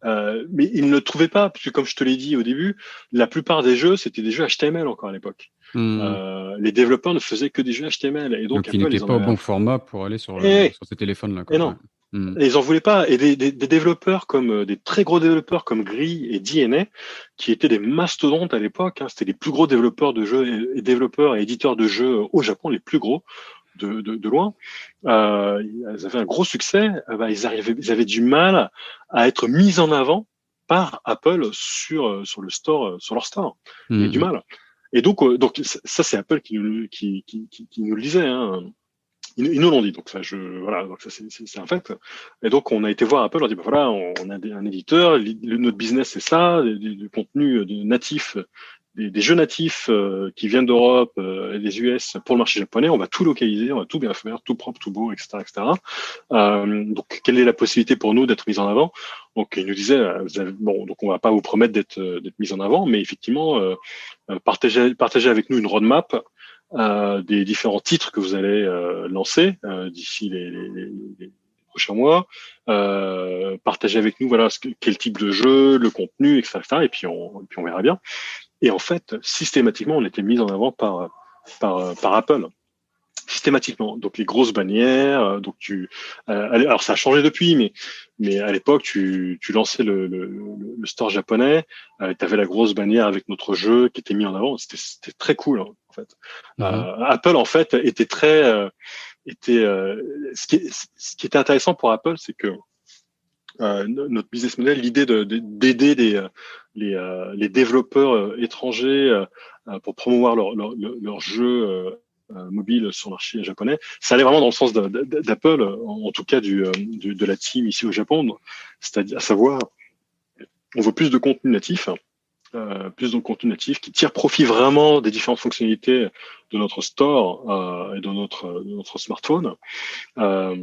Mais ils ne le trouvaient pas, puisque comme je te l'ai dit au début, la plupart des jeux, c'était des jeux HTML encore à l'époque. Les développeurs ne faisaient que des jeux HTML. Et donc ils n'étaient pas au bon format pour aller sur ces téléphones-là. Et non. Et ils en voulaient pas. Et des développeurs des très gros développeurs comme Gris et DNA, qui étaient des mastodontes à l'époque, hein, c'était les plus gros développeurs de jeux et développeurs et éditeurs de jeux au Japon, les plus gros de loin. Ils avaient un gros succès. Ils avaient du mal à être mis en avant par Apple sur le store, sur leur store. Il y a du mal. Et donc ça c'est Apple qui nous le disait. Hein. Ils nous l'ont dit, donc ça, donc ça c'est un fait. Et donc on a été voir Apple, on a dit voilà, on a un éditeur, notre business c'est ça, du contenu natif, des jeux natifs qui viennent d'Europe et des US pour le marché japonais, on va tout localiser, on va tout bien faire, tout propre, tout beau, etc., etc. Donc quelle est la possibilité pour nous d'être mis en avant? Donc ils nous disaient donc on va pas vous promettre d'être mis en avant, mais effectivement partagez avec nous une roadmap. Des différents titres que vous allez lancer d'ici les prochains mois. Partagez avec nous quel type de jeu, le contenu, etc. Et puis on verra bien. Et en fait, systématiquement, on était mis en avant par Apple. Systématiquement. Donc les grosses bannières. Donc alors ça a changé depuis, mais à l'époque, tu lançais le store japonais, tu avais la grosse bannière avec notre jeu qui était mis en avant. C'était très cool, hein, en fait. Apple, en fait, était très... ce qui était intéressant pour Apple, c'est que notre business model, l'idée d'aider les développeurs étrangers pour promouvoir leur jeu mobile sur le marché japonais, ça allait vraiment dans le sens d'Apple, en tout cas de la team ici au Japon, c'est-à-dire à savoir, on veut plus de contenu natif, qui tire profit vraiment des différentes fonctionnalités de notre store et de notre smartphone, on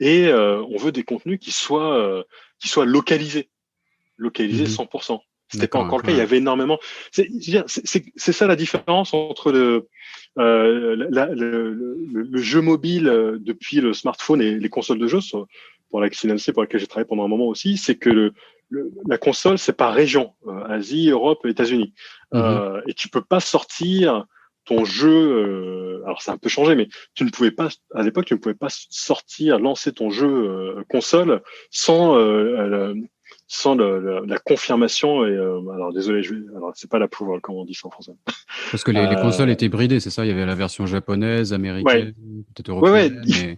veut des contenus qui soient localisés 100%. C'était pas D'accord. encore le cas. Ouais. Il y avait énormément. C'est ça la différence entre le jeu mobile depuis le smartphone et les consoles de jeux, pour la XNLC, pour laquelle j'ai travaillé pendant un moment aussi, c'est que la console, c'est par région, Asie, Europe, États-Unis. Mhm. Et tu peux pas sortir ton jeu. Alors, ça a un peu changé, mais tu ne pouvais pas, à l'époque, tu ne pouvais pas sortir, lancer ton jeu console sans la confirmation alors désolé, alors c'est pas l'approval, comment on dit ça en français. Parce que les consoles Euh, étaient bridées, c'est ça? Il y avait la version japonaise, ouais, américaine, peut-être ouais, ouais, européenne,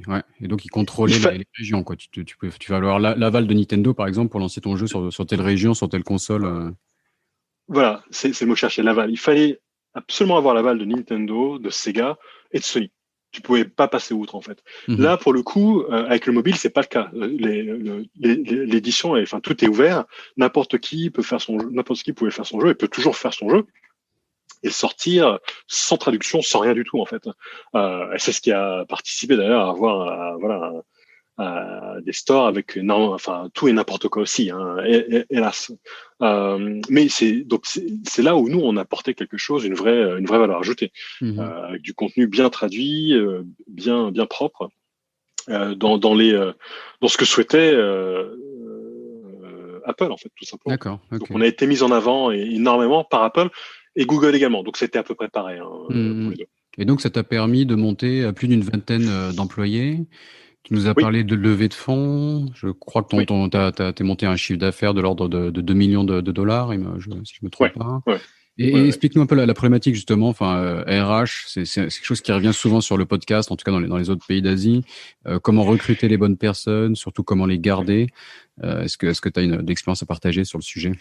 ouais. Et donc ils il contrôlaient fa... les régions, quoi. Tu vas avoir l'aval de Nintendo, par exemple, pour lancer ton jeu sur telle région, sur telle console. voilà, c'est le mot cherché, l'aval. Il fallait absolument avoir l'aval de Nintendo, de Sega et de Sony. Tu pouvais pas passer outre en fait. Mhm. Là, pour le coup, avec le mobile, c'est pas le cas. L'édition, enfin tout est ouvert. N'importe qui peut faire son jeu, n'importe qui pouvait faire son jeu et peut toujours faire son jeu et sortir sans traduction, sans rien du tout en fait. Et c'est ce qui a participé d'ailleurs à avoir voilà des stores avec non, enfin tout et n'importe quoi aussi, hein, hélas. Mais c'est là où nous on apportait quelque chose, une vraie valeur ajoutée, Mhm. avec du contenu bien traduit, bien propre, dans ce que souhaitait Apple en fait tout simplement. D'accord, Donc ok. on a été mis en avant énormément par Apple et Google également. Donc c'était à peu près pareil hein, pour Mhm. les deux. Et donc ça t'a permis de monter à plus d'une vingtaine d'employés. Tu nous as Oui, parlé de levée de fonds. Je crois que oui, t'es monté un chiffre d'affaires de l'ordre de 2 millions de dollars, si je me trompe ouais, pas. ouais, Et ouais. explique-nous un peu la problématique justement. Enfin, RH, c'est quelque chose qui revient souvent sur le podcast, en tout cas dans les autres pays d'Asie. Comment recruter les bonnes personnes, surtout comment les garder. Est-ce que tu as une expérience à partager sur le sujet?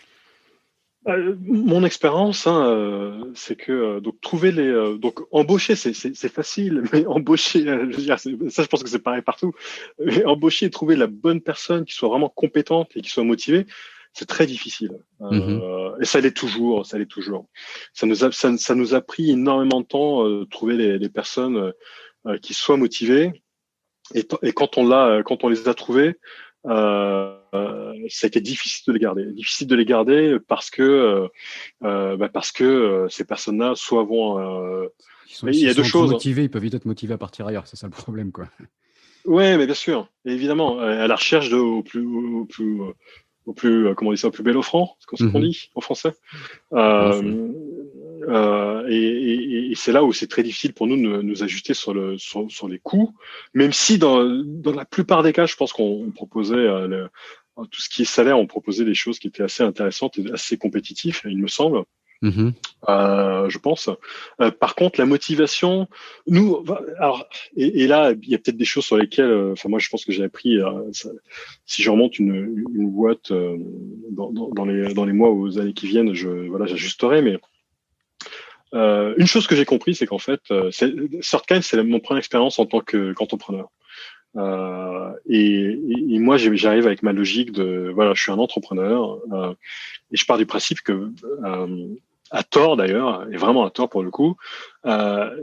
Mon expérience, hein, c'est que donc trouver donc embaucher c'est facile, mais embaucher, je veux dire, ça je pense que c'est pareil partout. Mais embaucher et trouver la bonne personne qui soit vraiment compétente et qui soit motivée, c'est très difficile. Mhm. Et ça l'est toujours, ça l'est toujours. Ça nous a pris énormément de temps de trouver les personnes qui soient motivées. Et quand on les a trouvés, ça a été difficile de les garder. Difficile de les garder parce que ces personnes-là soit vont. Mais il y S'ils a deux sont trop choses. Hein. motivés, ils peuvent vite être motivés à partir ailleurs. C'est ça le problème, quoi. Ouais, mais bien sûr, évidemment, à la recherche au plus, comment on dit ça, au plus bel offrant, c'est comme ça qu'on Mhm. dit en français. Je pense, ouais. Euh, et c'est là où c'est très difficile pour nous de nous ajuster sur les coûts, même si dans la plupart des cas, je pense qu'on proposait tout ce qui est salaire, on proposait des choses qui étaient assez intéressantes et assez compétitives, il me semble. Mhm. Je pense. Par contre, la motivation, nous, alors, et là, il y a peut-être des choses sur lesquelles, enfin, moi, je pense que j'ai appris, si je remonte une boîte dans les mois ou aux années qui viennent, voilà, j'ajusterai, mais une chose que j'ai compris, c'est qu'en fait, Certkind, c'est mon première expérience en tant qu'entrepreneur. Et moi, j'arrive avec ma logique de, voilà, je suis un entrepreneur et je pars du principe que, à tort d'ailleurs, et vraiment à tort pour le coup,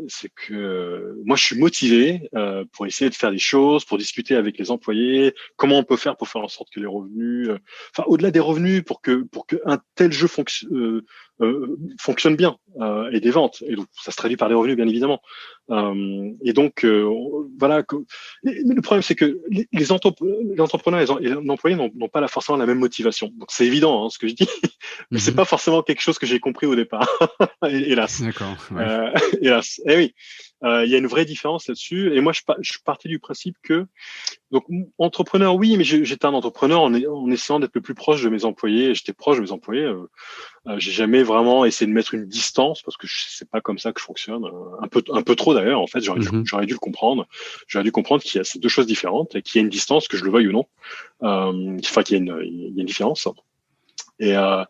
c'est que moi, je suis motivé pour essayer de faire des choses, pour discuter avec les employés, comment on peut faire pour faire en sorte que les revenus, enfin au-delà des revenus, pour que un tel jeu fonctionne bien et des ventes. Et donc, ça se traduit par des revenus, bien évidemment. Et donc, voilà. Mais le problème, c'est que les entrepreneurs et les employés n'ont pas forcément la même motivation. Donc, c'est évident, hein, ce que je dis, mais c'est Mhm. pas forcément quelque chose que j'ai compris au départ, hélas. D'accord, ouais. Euh, hélas. Eh oui, il y a une vraie différence là-dessus. Et moi, je partais du principe que donc entrepreneur, oui, mais j'étais un entrepreneur en essayant d'être le plus proche de mes employés. J'étais proche de mes employés. J'ai jamais vraiment essayé de mettre une distance parce que c'est pas comme ça que je fonctionne. Un peu trop d'ailleurs. En fait, Mhm. j'aurais dû le comprendre. J'aurais dû comprendre qu'il y a ces deux choses différentes et qu'il y a une distance, que je le veuille ou non. Enfin, il y a une différence. Et, euh,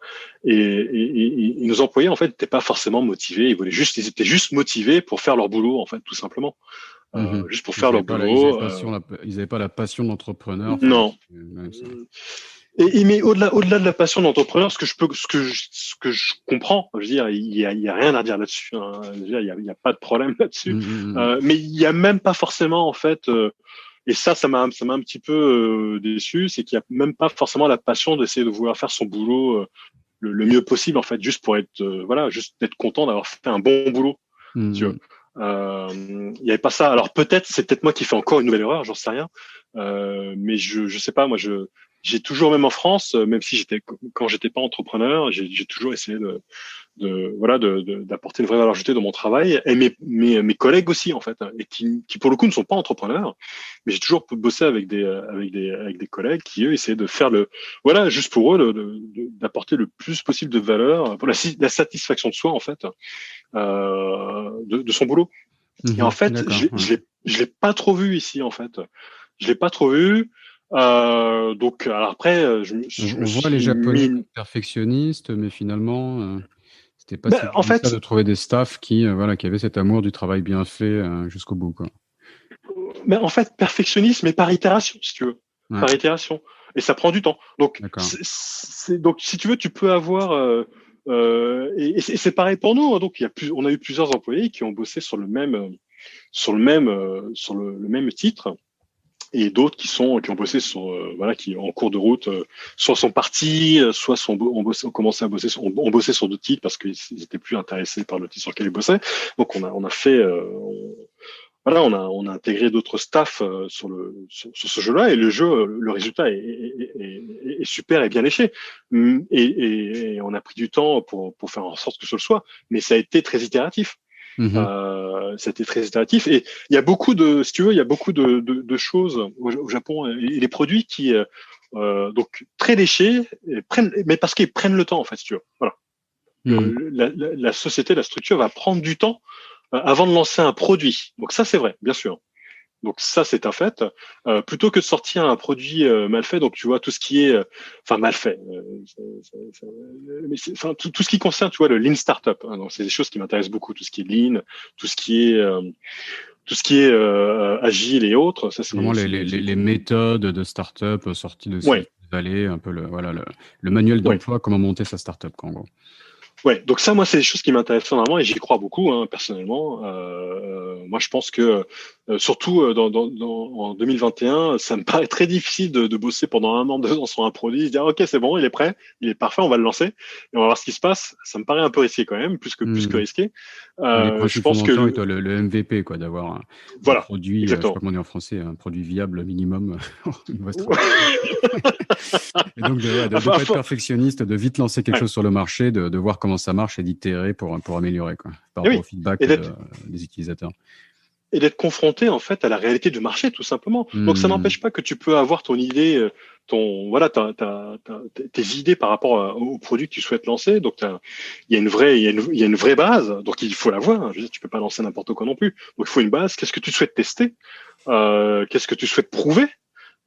et nos employés en fait n'étaient pas forcément motivés. Ils étaient juste motivés pour faire leur boulot en fait, tout simplement. Mhm. Juste pour faire leur boulot. Ils avaient pas la passion d'entrepreneur. Enfin, Non. ouais, Mais au-delà de la passion d'entrepreneur, ce que je comprends, je veux dire, il y a rien à dire là-dessus. Hein. Je veux dire, il y a pas de problème là-dessus. Mhm, Mais il y a même pas forcément, en fait, Et ça m'a un petit peu déçu, c'est qu'il y a même pas forcément la passion d'essayer de vouloir faire son boulot le mieux possible en fait, juste pour être voilà, juste être content d'avoir fait un bon boulot. Tu vois. Mhm. Il y avait pas ça. Alors peut-être, c'est peut-être moi qui fais encore une nouvelle erreur, j'en sais rien. Mais je sais pas. Moi, j'ai toujours, même en France, même si quand j'étais pas entrepreneur, j'ai toujours essayé voilà, d'apporter une vraie valeur ajoutée dans mon travail, et mes collègues aussi en fait, et qui pour le coup ne sont pas entrepreneurs, mais j'ai toujours bossé avec des collègues qui eux essayaient de faire voilà, juste pour eux d'apporter le plus possible de valeur pour la satisfaction de soi en fait, de son boulot. Et en Mhm. fait, D'accord. Ouais. je l'ai pas trop vu ici en fait. Je l'ai pas trop vu. Donc alors après, je me On voit les suis Japonais mis. perfectionnistes, mais finalement, c'était pas si Ben, en évident que ça fait, de trouver des staffs qui, voilà, qui avaient cet amour du travail bien fait jusqu'au bout, quoi. perfectionnisme et par itération, si tu veux, Ouais, par itération, et ça prend du temps. Donc, d'accord. donc si tu veux, tu peux avoir et c'est pareil pour nous. Hein. Donc, on a eu plusieurs employés qui ont bossé sur le même titre, et d'autres qui ont bossé sur voilà, qui en cours de route, soit sont partis, soit ont commencé à bosser, ont bossé sur d'autres titres parce qu'ils étaient plus intéressés par le titre sur lequel ils bossaient. Donc, on a fait voilà, on a intégré d'autres staffs sur ce jeu-là, et le jeu, le résultat est super et bien léché. Et on a pris du temps pour faire en sorte que ce le soit, mais ça a été très itératif. Mhm. Ça a été très itératif, et il y a beaucoup si tu veux, il y a beaucoup de choses au Japon, et les produits qui donc très léchés, mais parce qu'ils prennent le temps en fait, si tu veux. Voilà. Mhm. La société, la structure va prendre du temps avant de lancer un produit. Donc ça, c'est vrai, bien sûr. Donc ça, c'est un fait. Plutôt que de sortir un produit mal fait, donc tu vois tout ce qui est, enfin mal fait, mais enfin tout ce qui concerne, tu vois, le lean startup. Hein, donc c'est des choses qui m'intéressent beaucoup, tout ce qui est lean, tout ce qui est, euh, tout ce qui est agile et autres. Ça, Vraiment les méthodes de start-up sorties de ouais, Silicon Valley, un peu voilà, le manuel ouais. d'emploi, comment monter sa start-up, quoi, en gros. Ouais, donc ça, moi, c'est des choses qui m'intéressent vraiment, et j'y crois beaucoup, hein, personnellement. Moi, je pense que, surtout en 2021, ça me paraît très difficile de bosser pendant 1 an, 2 ans sur un produit, se dire, OK, c'est bon, il est prêt, il est parfait, on va le lancer, et on va voir ce qui se passe. Ça me paraît un peu risqué quand même, plus que Mhm. risqué. Les Je principes pense que, fondamentaux étant le MVP, quoi, d'avoir un voilà, produit, je sais pas exactement. comment on dit en français, un produit viable minimum, une mauvaise traduction. Et donc ouais, de pas être Enfin, perfectionniste, de vite lancer quelque ouais. chose sur le marché, de voir comment ça marche et d'itérer pour améliorer, quoi, par Et rapport au oui, feedback et d'être des utilisateurs. et d'être confronté en fait à la réalité du marché, tout simplement. Donc ça Hmm. n'empêche pas que tu peux avoir ton idée, voilà, tes idées par rapport au produit que tu souhaites lancer. Donc il y a une vraie il y a une vraie base, donc il faut l'avoir. Hein. Je veux dire, tu peux pas lancer n'importe quoi non plus. Donc il faut une base. Qu'est-ce que tu souhaites tester? Qu'est-ce que tu souhaites prouver?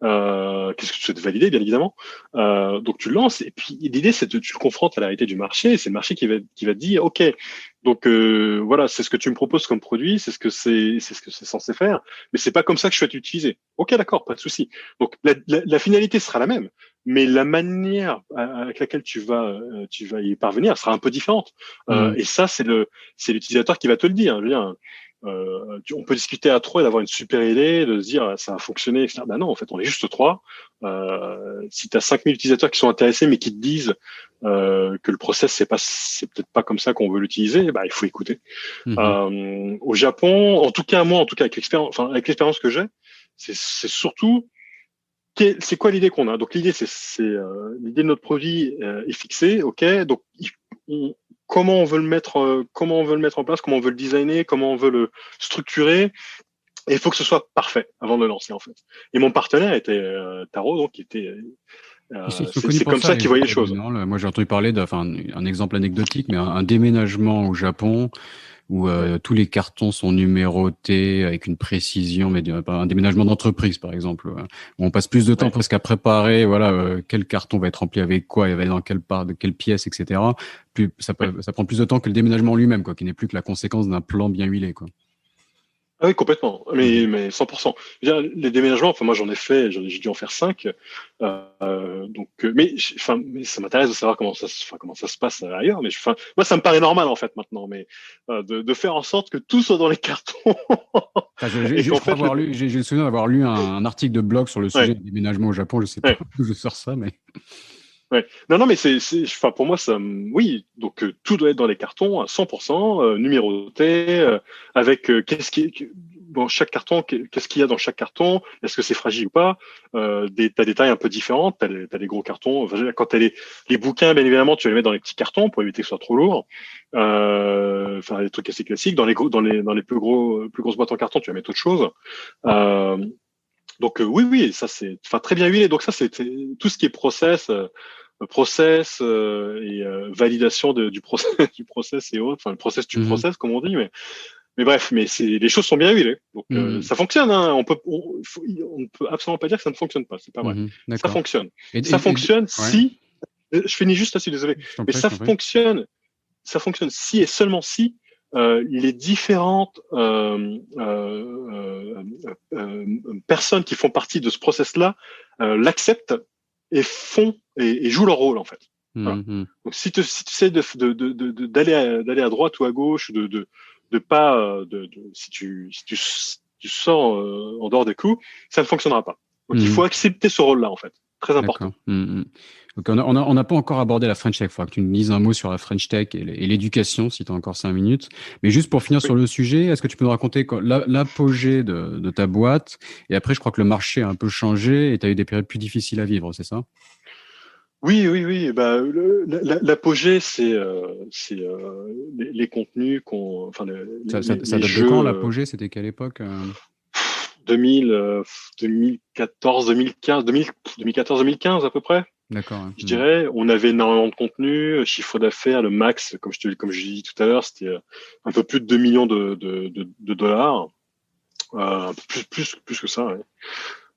Qu'est-ce que tu souhaites valider, bien évidemment. Donc tu le lances, et puis l'idée c'est que tu le confrontes à la réalité du marché, et c'est le marché qui va te dire OK, donc voilà, c'est ce que tu me proposes comme produit, c'est ce que c'est censé faire, mais c'est pas comme ça que je souhaite l'utiliser. OK, d'accord, pas de souci. Donc la finalité sera la même, mais la manière avec laquelle tu vas y parvenir sera un peu différente. Hmm. Et ça, c'est l'utilisateur qui va te le dire. Je veux dire, on peut discuter à trois et d'avoir une super idée, de se dire ça a fonctionné, etc. Ben non, en fait, on est juste trois. Si tu as 5000 utilisateurs qui sont intéressés, mais qui te disent que le process, c'est peut-être pas comme ça qu'on veut l'utiliser, bah, il faut écouter. Mhm. Au Japon, en tout cas, moi, en tout cas, avec l'expérience que j'ai, c'est surtout c'est quoi l'idée qu'on a. Donc l'idée, l'idée de notre produit est fixée, ok. Donc comment on veut le mettre, comment on veut le mettre en place, comment on veut le designer, comment on veut le structurer. Et il faut que ce soit parfait avant de le lancer en fait. Et mon partenaire était Taro, donc qui était, Ils sont connus c'est pour comme ça, ça les qu'il voyait les Japonais, choses. non? Moi, j'ai entendu parler un exemple anecdotique, mais un déménagement au Japon où Ouais. tous les cartons sont numérotés avec une précision, mais un déménagement d'entreprise, par exemple, où on passe plus de temps Ouais. presque à préparer, voilà, quel carton va être rempli avec quoi, il va être dans quelle part, de quelle pièce, etc. Plus, Ouais. ça prend plus de temps que le déménagement lui-même, quoi, qui n'est plus que la conséquence d'un plan bien huilé, quoi. Ah oui, complètement, Mhm. mais 100%. Je veux dire, les déménagements, enfin moi j'en ai fait, j'ai dû en faire 5. Donc, enfin, mais ça m'intéresse de savoir comment ça se passe ailleurs. Mais moi, ça me paraît normal en fait maintenant, mais de faire en sorte que tout soit dans les cartons Enfin, je crois avoir lu, j'ai le souvenir d'avoir lu un article de blog sur le sujet du déménagement au Japon. Je sais pas d'où je sors ça, mais. Ouais. Non, mais enfin, pour moi, oui. Donc, tout doit être dans les cartons à 100%, numéroté, avec dans chaque carton, qu'est-ce qu'il y a dans chaque carton, est-ce que c'est fragile ou pas. T'as des tailles un peu différentes, t'as les gros cartons. Enfin, quand t'as les bouquins, bien évidemment, tu vas les mettre dans les petits cartons pour éviter que ce soit trop lourd. Enfin, des trucs assez classiques. Dans les plus grosses boîtes en carton, tu vas mettre autre chose. Donc oui, ça c'est, enfin, très bien huilé. Donc ça c'est tout ce qui est process et validation du process du process et autres, enfin le process du process comme on dit, mais bref, mais les choses sont bien huilées, donc ça fonctionne, hein. On ne peut absolument pas dire que ça ne fonctionne pas, c'est pas vrai. Ça fonctionne. Ça fonctionne si, je finis juste là, désolé, mais ça fonctionne si et seulement si les différentes personnes qui font partie de ce process-là l'acceptent et font et jouent leur rôle en fait. Voilà. Donc si tu essaies d'aller à droite ou à gauche, si tu sors en dehors des clous, ça ne fonctionnera pas. Donc il faut accepter ce rôle-là en fait. Très important. Donc on n'a pas encore abordé la French Tech. Il faudra que tu nous dises un mot sur la French Tech et l'éducation, si tu as encore 5 minutes. Mais juste pour finir sur le sujet, est-ce que tu peux nous raconter l'apogée de ta boîte? Et après, je crois que le marché a un peu changé et tu as eu des périodes plus difficiles à vivre, c'est ça? Oui. Bah, l'apogée, c'est les contenus ça date de quand l'apogée? C'était quelle époque? 2014, 2015, 2014, 2015 à peu près. D'accord. Je dirais, on avait énormément de contenu, chiffre d'affaires, le max, comme je dis tout à l'heure, c'était un peu plus de 2 millions de dollars, plus que ça. Ouais.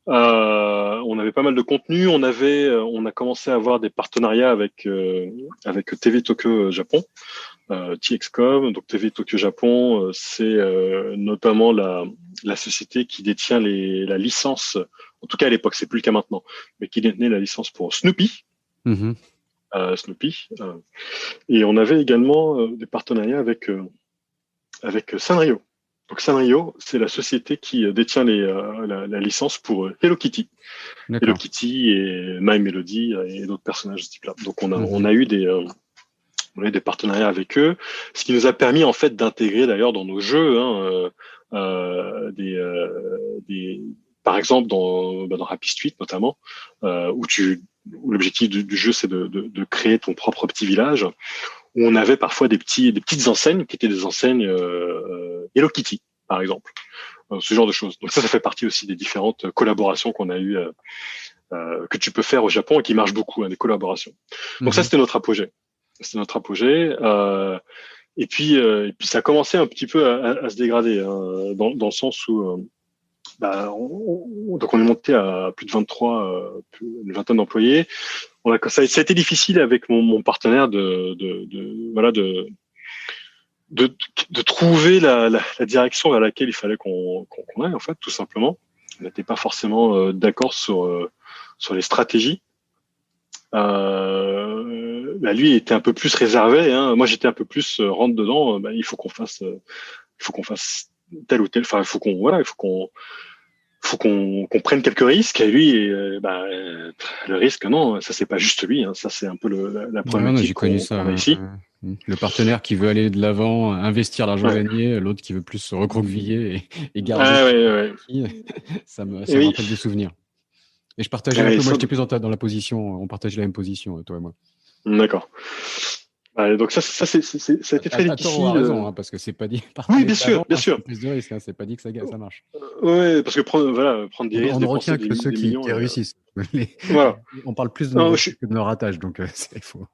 On avait pas mal de contenu, on a commencé à avoir des partenariats avec TV Tokyo Japon. TXCom, donc TV Tokyo Japon, c'est notamment la société qui détient la licence, en tout cas à l'époque, c'est plus le cas maintenant, mais qui détenait la licence pour Snoopy. Snoopy. Et on avait également des partenariats avec Sanrio. Donc Sanrio, c'est la société qui détient la licence pour Hello Kitty. Hello Kitty et My Melody et d'autres personnages de ce type-là. Donc on a eu des partenariats avec eux, ce qui nous a permis en fait d'intégrer d'ailleurs dans nos jeux par exemple dans Happy Street notamment, où l'objectif du jeu c'est de créer ton propre petit village, où on avait parfois des petites enseignes qui étaient des enseignes Hello Kitty par exemple, ce genre de choses. Donc ça fait partie aussi des différentes collaborations qu'on a eues, que tu peux faire au Japon et qui marchent beaucoup, des collaborations. Donc ça c'était notre apogée. C'est notre apogée. Et puis ça a commencé un petit peu à se dégrader, hein, dans le sens où donc on est monté à plus de 23, une vingtaine d'employés. Ça a été difficile avec mon partenaire de trouver la direction vers laquelle il fallait qu'on aille en fait, tout simplement. On n'était pas forcément d'accord sur les stratégies. Lui était un peu plus réservé, hein. Moi j'étais un peu plus rentre dedans. Il faut qu'on fasse tel ou tel. Enfin, il faut qu'on prenne quelques risques. Et lui, le risque, non, ça c'est pas juste lui. Hein. Ça c'est un peu la problématique. J'ai connu ça ici. Le partenaire qui veut aller de l'avant, investir l'argent gagné, l'autre qui veut plus se recroqueviller et garder. Ça me rappelle des souvenirs. Et je partageais un peu, moi j'étais plus dans la position, on partageait la même position, toi et moi. D'accord. Donc ça a été très difficile. T'as raison, hein, parce que c'est pas dit. Oui, bien sûr. Plus de risque, hein, c'est pas dit que ça marche. Oui, parce que prendre des risques. On ne retient que ceux qui réussissent. On parle plus de nos que de nos ratages, donc c'est faux.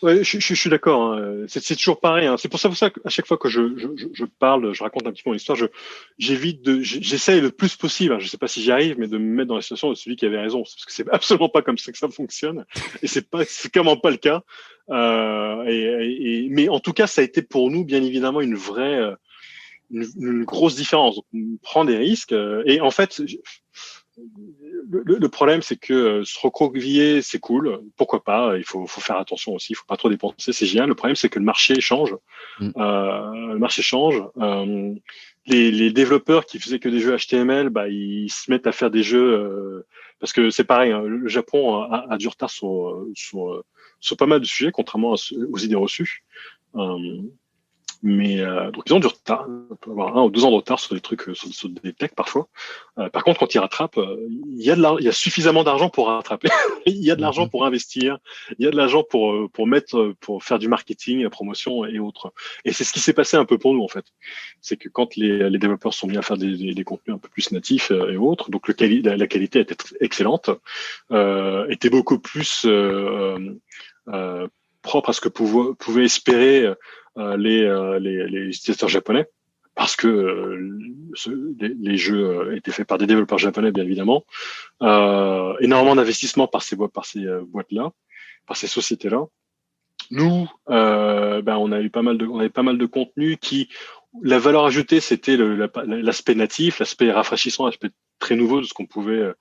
Ouais, je suis d'accord. Hein. C'est toujours pareil. Hein. C'est pour ça qu'à chaque fois que je parle, je raconte un petit peu mon histoire, j'essaye le plus possible. Hein, je sais pas si j'y arrive, mais de me mettre dans la situation de celui qui avait raison, parce que c'est absolument pas comme ça que ça fonctionne, et c'est clairement pas le cas. Mais en tout cas, ça a été pour nous, bien évidemment, une vraie, une grosse différence. Donc, on prend des risques, et en fait, le problème, c'est que se recroqueviller, c'est cool. Pourquoi pas? Il faut faire attention aussi. Il faut pas trop dépenser. C'est génial. Le problème, c'est que le marché change. Mm. Le marché change. Les développeurs qui faisaient que des jeux HTML, bah, ils se mettent à faire des jeux parce que c'est pareil. Hein, le Japon a du retard sur pas mal de sujets, contrairement aux idées reçues. Euh, mais donc ils ont du retard, on peut avoir 1 ou 2 ans de retard sur des trucs, sur des techs parfois. Par contre, quand ils rattrapent, il y a suffisamment d'argent pour rattraper. Il y a de l'argent Mhm. pour investir, il y a de l'argent pour faire du marketing, la promotion et autres. Et c'est ce qui s'est passé un peu pour nous en fait. C'est que quand les développeurs sont mis à faire des contenus un peu plus natifs et autres, donc la qualité était excellente, était beaucoup plus propre à ce que pouvaient espérer les utilisateurs japonais, parce que les jeux étaient faits par des développeurs japonais, bien évidemment. Énormément d'investissement par ces boîtes-là, par ces sociétés-là. Nous, on a eu on avait pas mal de contenu qui, la valeur ajoutée, c'était l'aspect natif, l'aspect rafraîchissant, l'aspect très nouveau de ce qu'on pouvait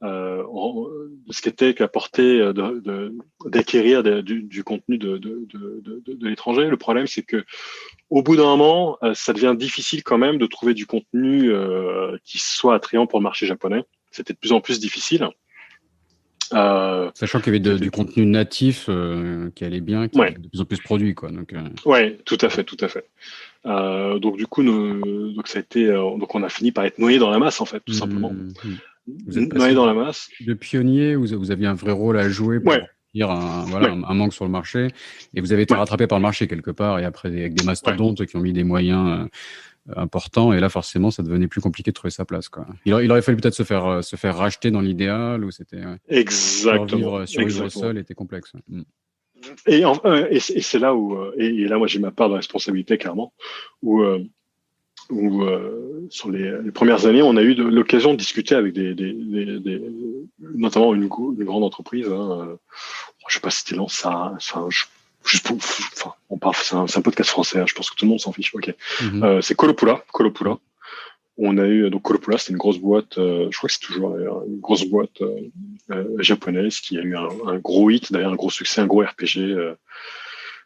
de ce qu'était qu'apporter d'acquérir du contenu de l'étranger. Le problème, c'est que au bout d'un moment, ça devient difficile quand même de trouver du contenu qui soit attrayant pour le marché japonais. C'était de plus en plus difficile. Sachant qu'il y avait du contenu natif qui allait bien, qui était Ouais, de plus en plus produit, quoi. Donc, ouais, tout à fait, tout à fait. Donc du coup, donc ça a été, donc on a fini par être noyé dans la masse en fait, tout simplement, vous êtes noyé passé dans la masse. de pionnier, vous aviez un vrai rôle à jouer Ouais, pour dire voilà, ouais, un manque sur le marché, et vous avez été ouais, rattrapé par le marché quelque part, et après avec des ouais. mastodontes qui ont mis des moyens important, et là forcément ça devenait plus compliqué de trouver sa place, quoi. Il aurait fallu peut-être se faire racheter dans l'idéal, où c'était Exactement, survivre exactement. seul était complexe. Mm. C'est là où et là moi j'ai ma part de responsabilité clairement où sur les premières années on a eu l'occasion de discuter avec notamment une grande entreprise. Hein, je sais pas si c'était ça. Enfin, juste pour, enfin, on parle, c'est un podcast français. Hein, je pense que tout le monde s'en fiche. Ok. Mhm. C'est Colopula. Mm. On a eu donc Colopula, c'est une grosse boîte. Je crois que c'est toujours une grosse boîte japonaise qui a eu un gros hit, d'ailleurs un gros succès, un gros RPG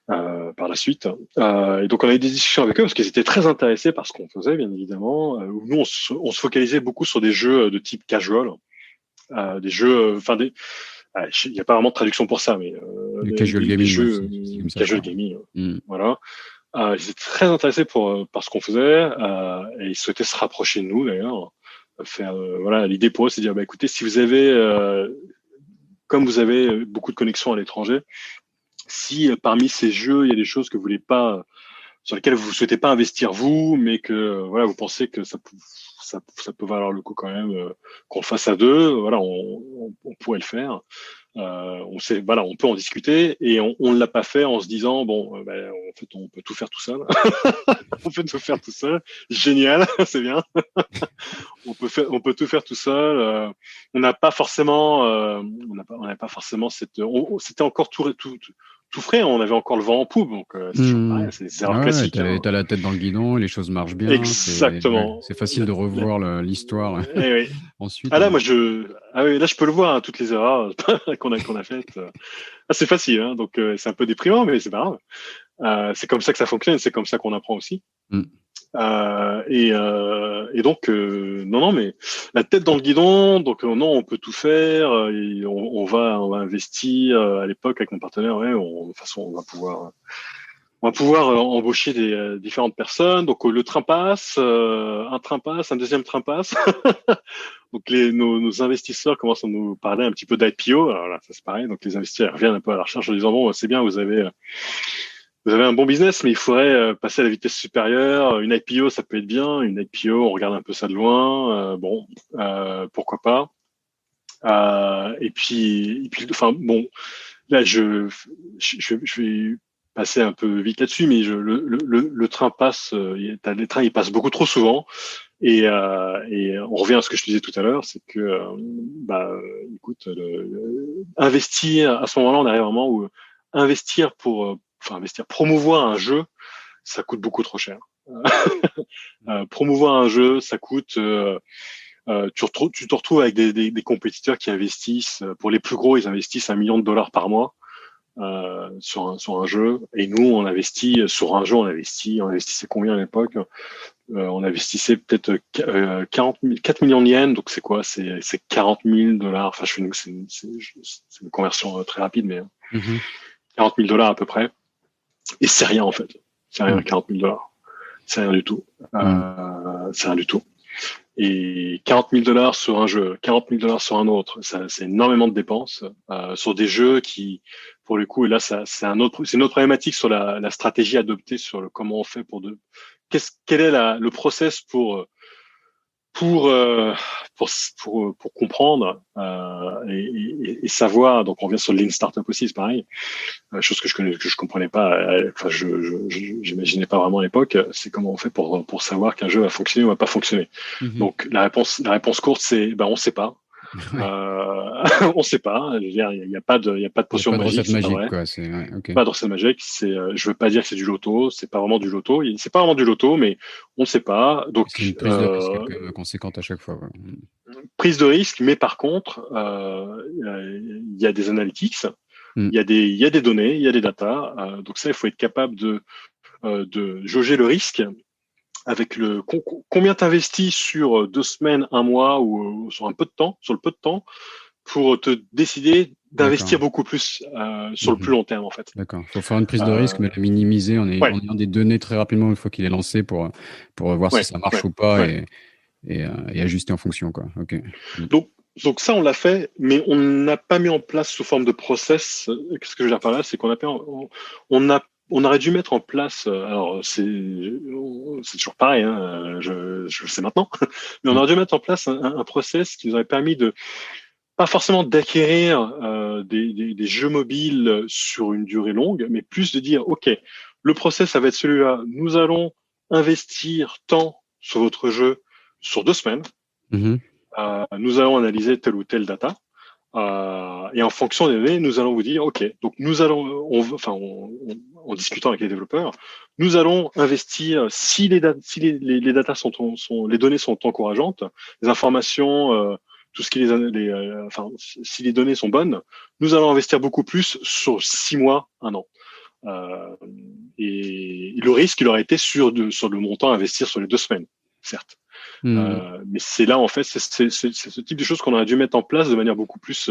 par la suite. Et donc on a eu des discussions avec eux parce qu'ils étaient très intéressés par ce qu'on faisait, bien évidemment. Nous, on se focalisait beaucoup sur des jeux de type casual, des jeux, il n'y a pas vraiment de traduction pour ça, mais Le casual des gaming, ouais, jeux c'est comme ça, casual quoi. gaming, Mm. voilà. Ils étaient très intéressés par ce qu'on faisait et ils souhaitaient se rapprocher de nous d'ailleurs. Faire voilà, l'idée pour eux, c'est de dire bah écoutez, si vous avez comme vous avez beaucoup de connexions à l'étranger, si parmi ces jeux il y a des choses que vous voulez pas sur lesquelles vous souhaitez pas investir vous, mais que voilà vous pensez que ça peut valoir le coup quand même qu'on le fasse à deux, voilà, on pourrait le faire. On sait, voilà, on peut en discuter et on ne l'a pas fait en se disant bon, en fait, on peut tout faire tout seul. On peut tout faire tout seul. Génial, c'est bien. On peut tout faire tout seul. On n'a pas forcément, on n'a pas forcément c'était encore tout frais. On avait encore le vent en poupe, donc c'est toujours pareil. Mm. C'est des erreurs Ah ouais, classiques. Hein. t'as la tête dans le guidon, les choses marchent bien, ouais, Exactement. c'est facile de revoir l'histoire Eh oui. ensuite. Ah là, ah oui, là, je peux le voir, hein, toutes les erreurs qu'on a faites. Ah, c'est facile, hein, donc c'est un peu déprimant, mais c'est pas grave. C'est comme ça que ça fonctionne, c'est comme ça qu'on apprend aussi. Mm. Et donc, non, non, mais la tête dans le guidon, donc non, on peut tout faire. Et on va investir. À l'époque, avec mon partenaire, ouais, de toute façon, on va pouvoir embaucher des différentes personnes. Donc le train passe, un train passe, un deuxième train passe. Donc nos investisseurs commencent à nous parler un petit peu d'IPO. Alors là, ça c'est pareil. Donc les investisseurs reviennent un peu à la recherche en disant bon, c'est bien, vous avez un bon business, mais il faudrait passer à la vitesse supérieure. Une IPO, ça peut être bien. Une IPO, on regarde un peu ça de loin. Bon, pourquoi pas. Enfin bon, là je vais passer un peu vite là-dessus, mais le train passe. Les trains, ils passent beaucoup trop souvent. Et on revient à ce que je te disais tout à l'heure, c'est que, écoute, investir à ce moment-là, on arrive à un moment où investir investir, promouvoir un jeu, ça coûte beaucoup trop cher. Promouvoir un jeu, ça coûte tu te retrouves avec des compétiteurs qui investissent, pour les plus gros, ils investissent $1 million par mois sur un jeu. Et nous, on investit sur un jeu, on investissait combien à l'époque? On investissait peut-être 4 millions de yens, donc c'est quoi? C'est $40 000. Enfin, c'est une conversion très rapide, mais $40 000 à peu près. Et c'est rien en fait. C'est rien, $40 000. C'est rien du tout. C'est rien du tout. Et $40 000 sur un jeu, $40 000 sur un autre, c'est énormément de dépenses sur des jeux qui, pour le coup, et là, c'est une autre problématique sur la stratégie adoptée sur comment on fait quel est le process pour euh, pour comprendre et savoir. Donc, on vient sur le Lean Startup aussi, c'est pareil. Chose que je comprenais pas. Enfin, j'imaginais pas vraiment à l'époque. C'est comment on fait pour savoir qu'un jeu va fonctionner ou va pas fonctionner. Donc, la réponse courte, c'est on sait pas. On sait pas. Il y a pas de potion magique. C'est pas vrai. Quoi. Pas de recette magique. Je veux pas dire que c'est du loto. C'est pas vraiment du loto. C'est pas vraiment du loto, mais on ne sait pas. Donc, c'est une prise de risque quand même conséquente à chaque fois. Ouais. Prise de risque, mais par contre, il y a des analytics. Il y a des données, il y a des datas. Donc ça, il faut être capable de jauger le risque avec combien tu investis sur 2 semaines, un mois ou sur le peu de temps, pour te décider d'investir beaucoup plus sur le plus long terme en fait. D'accord. Il faut faire une prise de risque, mais la minimiser en ayant des données très rapidement une fois qu'il est lancé pour voir si ça marche ou pas et ajuster en fonction, quoi. Okay. Donc ça, on l'a fait, mais on n'a pas mis en place sous forme de process. Qu'est-ce que je veux dire par là? C'est on aurait dû mettre en place. Alors c'est toujours pareil, hein, je le sais maintenant, mais on aurait dû mettre en place un process qui nous aurait permis de pas forcément d'acquérir des jeux mobiles sur une durée longue, mais plus de dire ok, le process ça va être celui-là. Nous allons investir tant sur votre jeu sur 2 semaines. Nous allons analyser telle ou telle data et en fonction des données, nous allons vous dire OK. Donc nous allons, en discutant avec les développeurs, nous allons investir si les data les données sont encourageantes, les informations, tout ce qui si les données sont bonnes, nous allons investir beaucoup plus sur 6 mois, 1 an. Et le risque, il aurait été sur le montant à investir sur les 2 semaines, certes. Mais c'est là en fait, c'est ce type de choses qu'on aurait dû mettre en place de manière beaucoup plus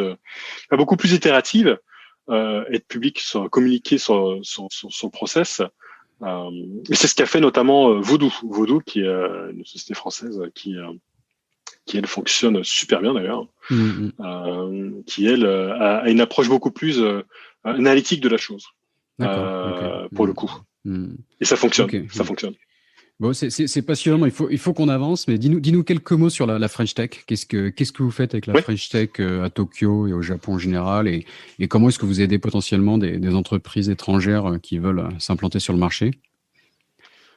itérative, être public, communiquer sur le process. Et c'est ce qu'a fait notamment Voodoo qui est une société française qui elle fonctionne super bien d'ailleurs, qui elle a une approche beaucoup plus analytique de la chose. Pour le coup. Et ça fonctionne. Ça fonctionne. Bon, c'est passionnant. Il faut qu'on avance, mais dis-nous quelques mots sur la French Tech. Qu'est-ce que vous faites avec la French Tech à Tokyo et au Japon en général, et comment est-ce que vous aidez potentiellement des entreprises étrangères qui veulent s'implanter sur le marché?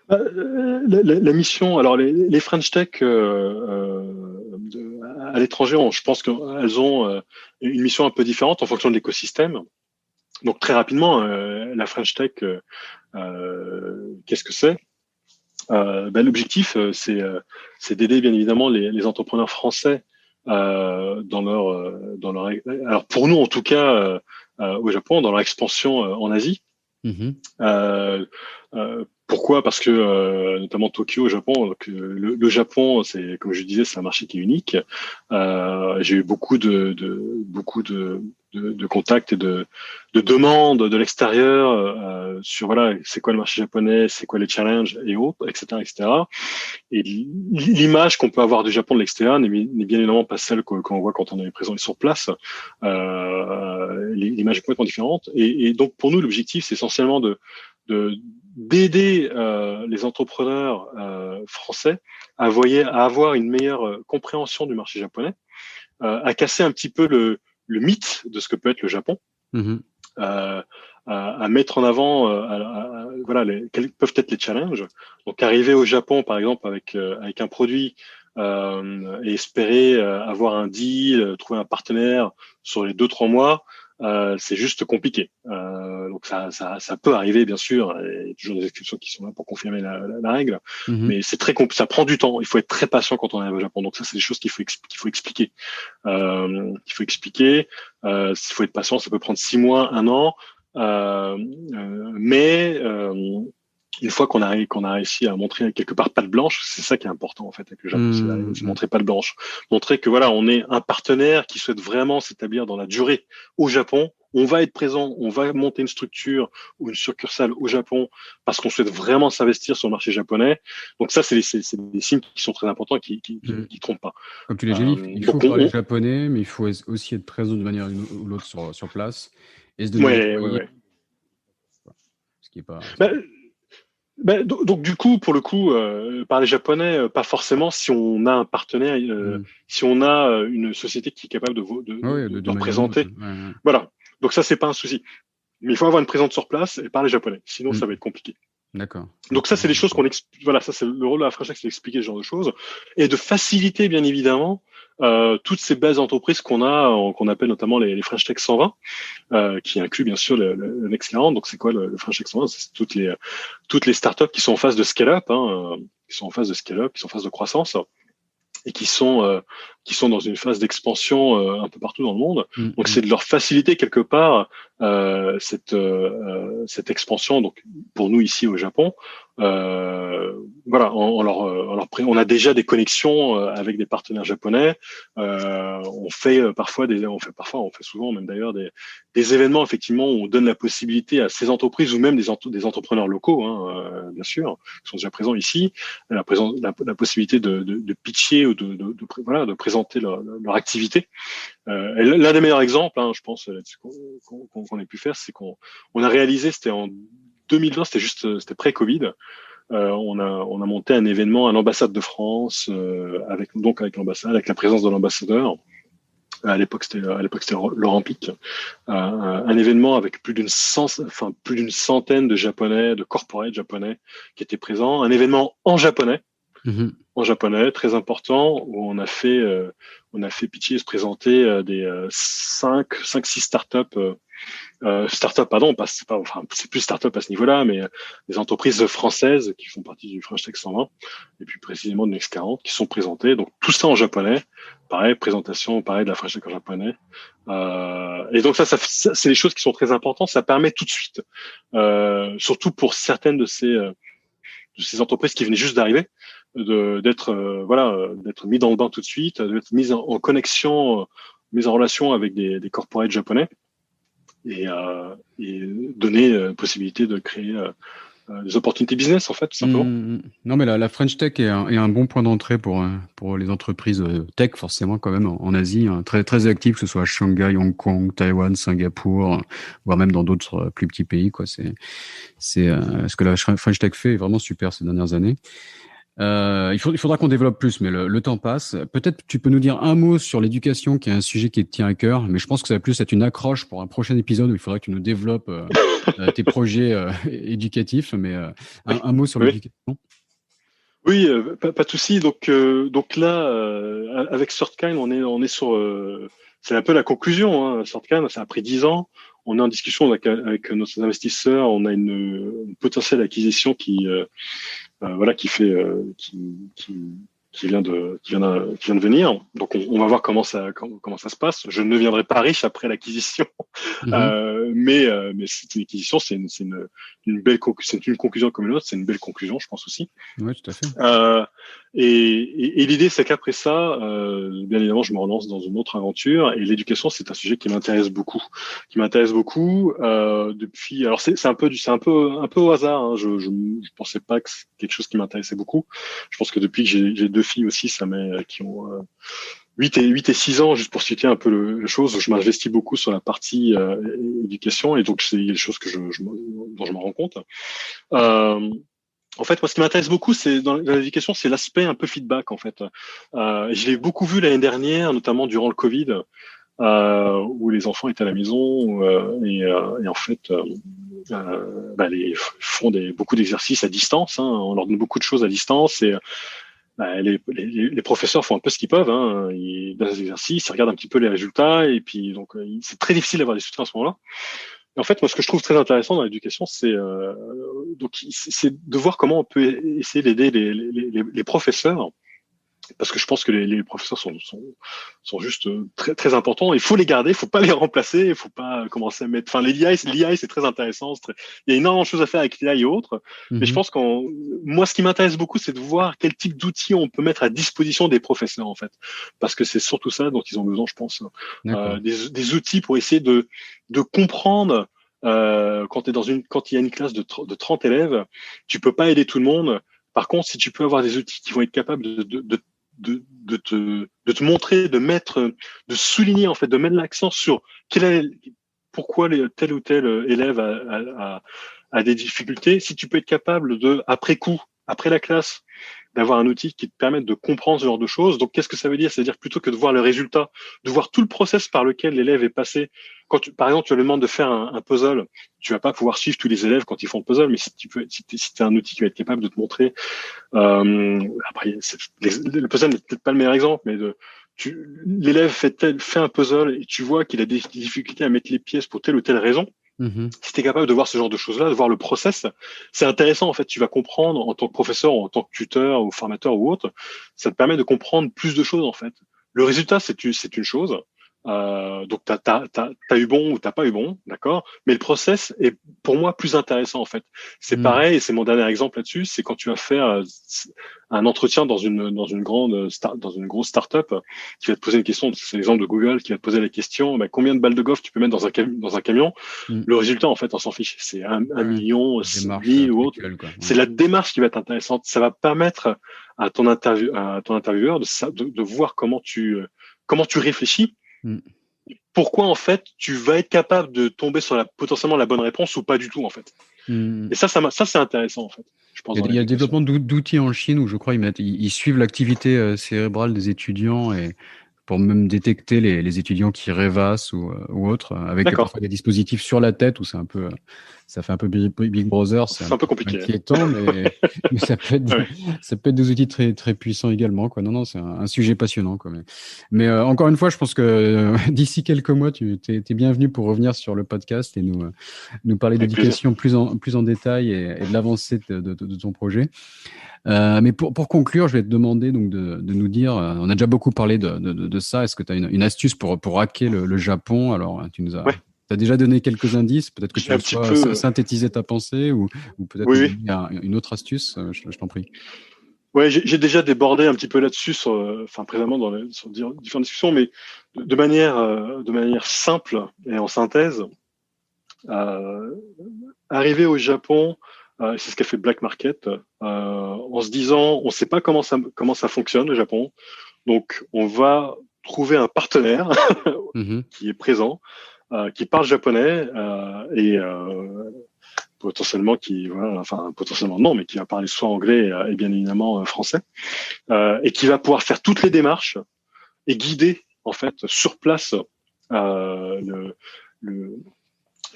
La mission, alors les French Tech à l'étranger, je pense qu'elles ont une mission un peu différente en fonction de l'écosystème. Donc très rapidement, la French Tech, qu'est-ce que c'est? L'objectif, c'est d'aider bien évidemment les entrepreneurs français dans leur. Alors pour nous en tout cas au Japon, dans leur expansion en Asie. Pourquoi? Parce que notamment Tokyo, au Japon, donc, le Japon, c'est comme je disais, c'est un marché qui est unique. J'ai eu beaucoup de contacts et de demandes de l'extérieur sur voilà, c'est quoi le marché japonais, c'est quoi les challenges et autres, etc., etc. Et l'image qu'on peut avoir du Japon de l'extérieur n'est bien évidemment pas celle qu'on voit quand on est présent sur place. L'image est complètement différente. Et donc pour nous, l'objectif, c'est essentiellement d'aider les entrepreneurs français à avoir une meilleure compréhension du marché japonais, à casser un petit peu le mythe de ce que peut être le Japon, à mettre en avant voilà quels peuvent être les challenges. Donc arriver au Japon par exemple avec un produit et espérer avoir un deal, trouver un partenaire sur les 2-3 mois, c'est juste compliqué. Donc ça peut arriver bien sûr. Il y a toujours des exceptions qui sont là pour confirmer la règle, mais c'est très ça prend du temps. Il faut être très patient quand on arrive au Japon. Donc ça, c'est des choses qu'il faut expliquer. Il faut expliquer. S'il faut être patient, ça peut prendre 6 mois, 1 an. Mais une fois qu'on a réussi à montrer quelque part patte blanche, c'est ça qui est important en fait avec le Japon, c'est montrer patte blanche, montrer que voilà, on est un partenaire qui souhaite vraiment s'établir dans la durée au Japon. On va être présent, on va monter une structure ou une succursale au Japon parce qu'on souhaite vraiment s'investir sur le marché japonais. Donc ça, c'est des signes qui sont très importants et qui trompent pas. Comme tu l'as dit, il faut parler japonais, mais il faut aussi être présent de manière ou l'autre sur place et se donner ce qui est pas. Donc du coup, pour le coup, parler japonais, pas forcément si on a un partenaire, si on a une société qui est capable de représenter. Voilà. Donc ça, c'est pas un souci. Mais il faut avoir une présence sur place et parler japonais. Sinon, ça va être compliqué. D'accord. Donc ça, c'est des choses voilà, ça c'est le rôle de la French Tech, c'est d'expliquer ce genre de choses et de faciliter, bien évidemment, toutes ces belles entreprises qu'on appelle notamment les French Tech 120, qui inclut bien sûr le Next 40. Donc c'est quoi le French Tech 120? C'est toutes les startups qui sont en phase de scale-up, qui sont en phase de croissance et qui sont dans une phase d'expansion un peu partout dans le monde. Donc c'est de leur faciliter quelque part cette expansion. Donc pour nous ici au Japon, voilà, on a déjà des connexions avec des partenaires japonais. On fait souvent même d'ailleurs des événements effectivement où on donne la possibilité à ces entreprises ou même des entrepreneurs locaux, bien sûr, qui sont déjà présents ici, la possibilité de pitcher ou de présenter leur activité. Et l'un des meilleurs exemples, je pense, qu'on ait pu faire, c'est qu'on a réalisé, c'était en 2020, c'était pré-Covid. On a monté un événement à l'ambassade de France, avec l'ambassade, avec la présence de l'ambassadeur. À l'époque, c'était Laurent Pic. Un événement avec plus d'une centaine de Japonais, de corporate japonais qui étaient présents. Un événement en japonais. En japonais, très important, où on a fait pitcher et se présenter des 5-6 startups. C'est plus start-up à ce niveau-là, mais des entreprises françaises qui font partie du French Tech 120 et puis précisément de Next 40 qui sont présentées. Donc tout ça en japonais. Pareil, présentation, pareil de la French Tech en japonais. Et donc ça c'est des choses qui sont très importantes. Ça permet tout de suite, surtout pour certaines de ces entreprises qui venaient juste d'arriver, d'être mis dans le bain tout de suite, d'être mis en connexion, mis en relation avec des corporates japonais. Et donner possibilité de créer des opportunités business en fait tout simplement. Non mais la French Tech est un bon point d'entrée pour les entreprises tech forcément quand même en Asie, très très actives, que ce soit à Shanghai, Hong Kong, Taïwan, Singapour, voire même dans d'autres plus petits pays quoi. C'est ce que la French Tech fait est vraiment super ces dernières années. Il faudra qu'on développe plus, mais le temps passe. Peut-être tu peux nous dire un mot sur l'éducation, qui est un sujet qui te tient à cœur, mais je pense que ça va plus être une accroche pour un prochain épisode où il faudra que tu nous développes tes projets éducatifs, mais un mot sur l'éducation. Oui, pas de souci. Donc là, avec Surtkind, on est sur, c'est un peu la conclusion. Surtkind, c'est après 10 ans. On est en discussion avec nos investisseurs. On a une potentielle acquisition qui vient de venir. Donc on va voir comment ça se passe. Je ne deviendrai pas riche après l'acquisition, mais c'est une acquisition, c'est une belle c'est une conclusion comme une autre, c'est une belle conclusion, je pense aussi. Oui, tout à fait. Et l'idée, c'est qu'après ça, bien évidemment, je me relance dans une autre aventure. Et l'éducation, c'est un sujet qui m'intéresse beaucoup, depuis. Alors c'est un peu au hasard. Je pensais pas que c'est quelque chose qui m'intéressait beaucoup. Je pense que depuis que j'ai 2 filles aussi, qui ont 8 et 6 ans, juste pour citer un peu le chose, je m'investis beaucoup sur la partie éducation, et donc c'est des choses dont je me rends compte. En fait, moi, ce qui m'intéresse beaucoup, c'est dans l'éducation, c'est l'aspect un peu feedback, en fait. Je l'ai beaucoup vu l'année dernière, notamment durant le Covid, où les enfants étaient à la maison et en fait, ils font beaucoup d'exercices à distance. On leur donne beaucoup de choses à distance les professeurs font un peu ce qu'ils peuvent, hein. Ils donnent des exercices, ils regardent un petit peu les résultats, et puis donc c'est très difficile d'avoir des soutiens à ce moment-là. Et en fait, moi, ce que je trouve très intéressant dans l'éducation, c'est de voir comment on peut essayer d'aider les professeurs, parce que je pense que les professeurs sont juste très très importants. Il faut les garder, il faut pas les remplacer, il faut pas commencer à mettre. Enfin, l'IA c'est très intéressant. Il y a énormément de choses à faire avec l'IA et autres. Mais je pense moi, ce qui m'intéresse beaucoup, c'est de voir quel type d'outils on peut mettre à disposition des professeurs, en fait, parce que c'est surtout ça dont ils ont besoin, je pense. Des outils pour essayer de comprendre. Quand il y a une classe de 30 élèves, tu peux pas aider tout le monde. Par contre, si tu peux avoir des outils qui vont être capables de te montrer, de souligner, en fait, de mettre l'accent sur pourquoi tel ou tel élève a des difficultés, si tu peux être capable après coup, après la classe, d'avoir un outil qui te permette de comprendre ce genre de choses. Donc, qu'est-ce que ça veut dire? C'est-à-dire plutôt que de voir le résultat, de voir tout le process par lequel l'élève est passé. Par exemple, tu lui demandes de faire un puzzle, tu vas pas pouvoir suivre tous les élèves quand ils font le puzzle, mais si tu as un outil qui va être capable de te montrer, après, le puzzle n'est peut-être pas le meilleur exemple, mais l'élève fait un puzzle et tu vois qu'il a des difficultés à mettre les pièces pour telle ou telle raison. Si tu es capable de voir ce genre de choses-là, de voir le process, c'est intéressant. En fait, tu vas comprendre en tant que professeur, en tant que tuteur ou formateur ou autre, ça te permet de comprendre plus de choses, en fait. Le résultat, c'est une chose. Donc, t'as eu bon ou t'as pas eu bon, d'accord. Mais le process est pour moi plus intéressant, en fait. C'est pareil, et c'est mon dernier exemple là-dessus. C'est quand tu vas faire un entretien dans une grosse start-up qui va te poser une question. C'est l'exemple de Google qui va te poser la question, combien de balles de golf tu peux mettre dans un camion. Le résultat, en fait, on s'en fiche. C'est un million, 1000 ou autre. C'est la démarche qui va être intéressante. Ça va permettre à ton intervieweur de voir comment tu réfléchis. Pourquoi, en fait, tu vas être capable de tomber sur potentiellement la bonne réponse ou pas du tout, en fait. Et ça c'est intéressant, en fait. Je pense il y a le développement d'outils en Chine où je crois ils suivent l'activité cérébrale des étudiants et pour même détecter les étudiants qui rêvassent ou autres, avec parfois des dispositifs sur la tête où ça fait un peu Big Brother. C'est un peu compliqué. Inquiétant, mais ça peut être des outils très, très puissants également, quoi. Non, c'est un sujet passionnant, quoi. Mais encore une fois, je pense que d'ici quelques mois, tu es bienvenu pour revenir sur le podcast et nous parler d'éducation plus en détail et de l'avancée de ton projet. Mais pour conclure, je vais te demander donc de nous dire, on a déjà beaucoup parlé de ça. Est-ce que tu as une astuce pour hacker le Japon? Alors, tu nous as déjà donné quelques indices. Peut-être que tu vas synthétiser ta pensée ou peut-être une autre astuce. Je t'en prie. Ouais, j'ai déjà débordé un petit peu là-dessus, précédemment sur différentes discussions, mais de manière simple et en synthèse. Arriver au Japon, c'est ce qu'a fait Black Market, en se disant, on ne sait pas comment ça fonctionne le Japon, donc on va trouver un partenaire qui est présent, qui parle japonais et potentiellement potentiellement non, mais qui va parler soit anglais et bien évidemment français, et qui va pouvoir faire toutes les démarches et guider en fait sur place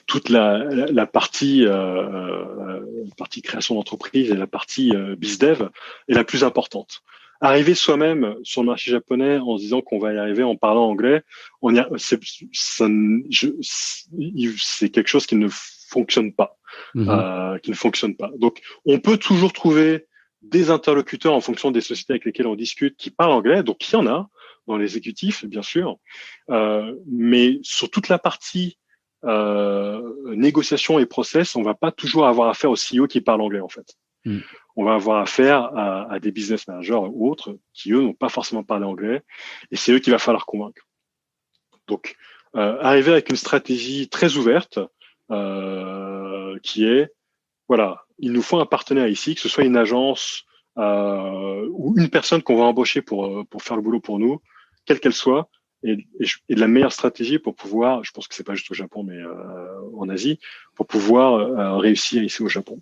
toute la partie création d'entreprise et la partie bizdev est la plus importante. Arriver soi-même sur le marché japonais en se disant qu'on va y arriver en parlant anglais, c'est quelque chose qui ne fonctionne pas, Donc, on peut toujours trouver des interlocuteurs en fonction des sociétés avec lesquelles on discute qui parlent anglais. Donc, il y en a dans les exécutifs, bien sûr, mais sur toute la partie négociation et process, on va pas toujours avoir affaire aux CEO qui parlent anglais, en fait. On va avoir affaire à des business managers ou autres qui, eux, n'ont pas forcément parlé anglais, et c'est eux qu'il va falloir convaincre. Donc, arriver avec une stratégie très ouverte qui est, voilà, il nous faut un partenaire ici, que ce soit une agence ou une personne qu'on va embaucher pour faire le boulot pour nous, quelle qu'elle soit, et de la meilleure stratégie pour pouvoir, je pense que c'est pas juste au Japon, mais en Asie, pour pouvoir réussir ici au Japon.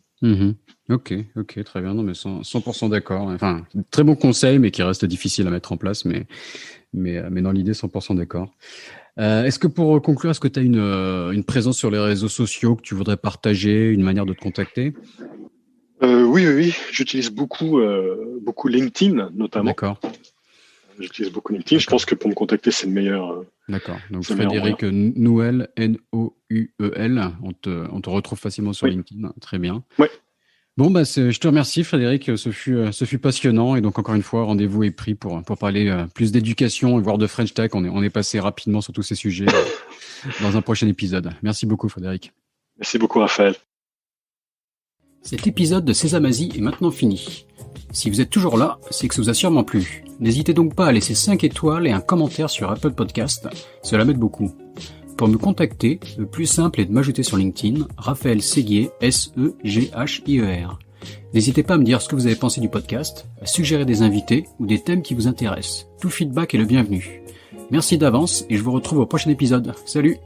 Ok, très bien. Non, mais 100% d'accord. Enfin, très bon conseil, mais qui reste difficile à mettre en place, mais dans l'idée, 100% d'accord. Est-ce que pour conclure, est-ce que tu as une présence sur les réseaux sociaux que tu voudrais partager, une manière de te contacter? Oui. J'utilise beaucoup LinkedIn, notamment. D'accord. J'utilise beaucoup LinkedIn. Je pense que pour me contacter, c'est le meilleur. D'accord. Donc c'est le meilleur Frédéric Nouel, Nouel. On te retrouve facilement sur LinkedIn. Très bien. Ouais. Bon, je te remercie, Frédéric. Ce fut passionnant. Et donc, encore une fois, rendez-vous est pris pour parler plus d'éducation et voire de French Tech. On est passé rapidement sur tous ces sujets dans un prochain épisode. Merci beaucoup, Frédéric. Merci beaucoup, Raphaël. Cet épisode de Sésame Asie est maintenant fini. Si vous êtes toujours là, c'est que ça vous a sûrement plu. N'hésitez donc pas à laisser 5 étoiles et un commentaire sur Apple Podcast. Cela m'aide beaucoup. Pour me contacter, le plus simple est de m'ajouter sur LinkedIn, Raphaël Séguier, Seghier. N'hésitez pas à me dire ce que vous avez pensé du podcast, à suggérer des invités ou des thèmes qui vous intéressent. Tout feedback est le bienvenu. Merci d'avance et je vous retrouve au prochain épisode. Salut!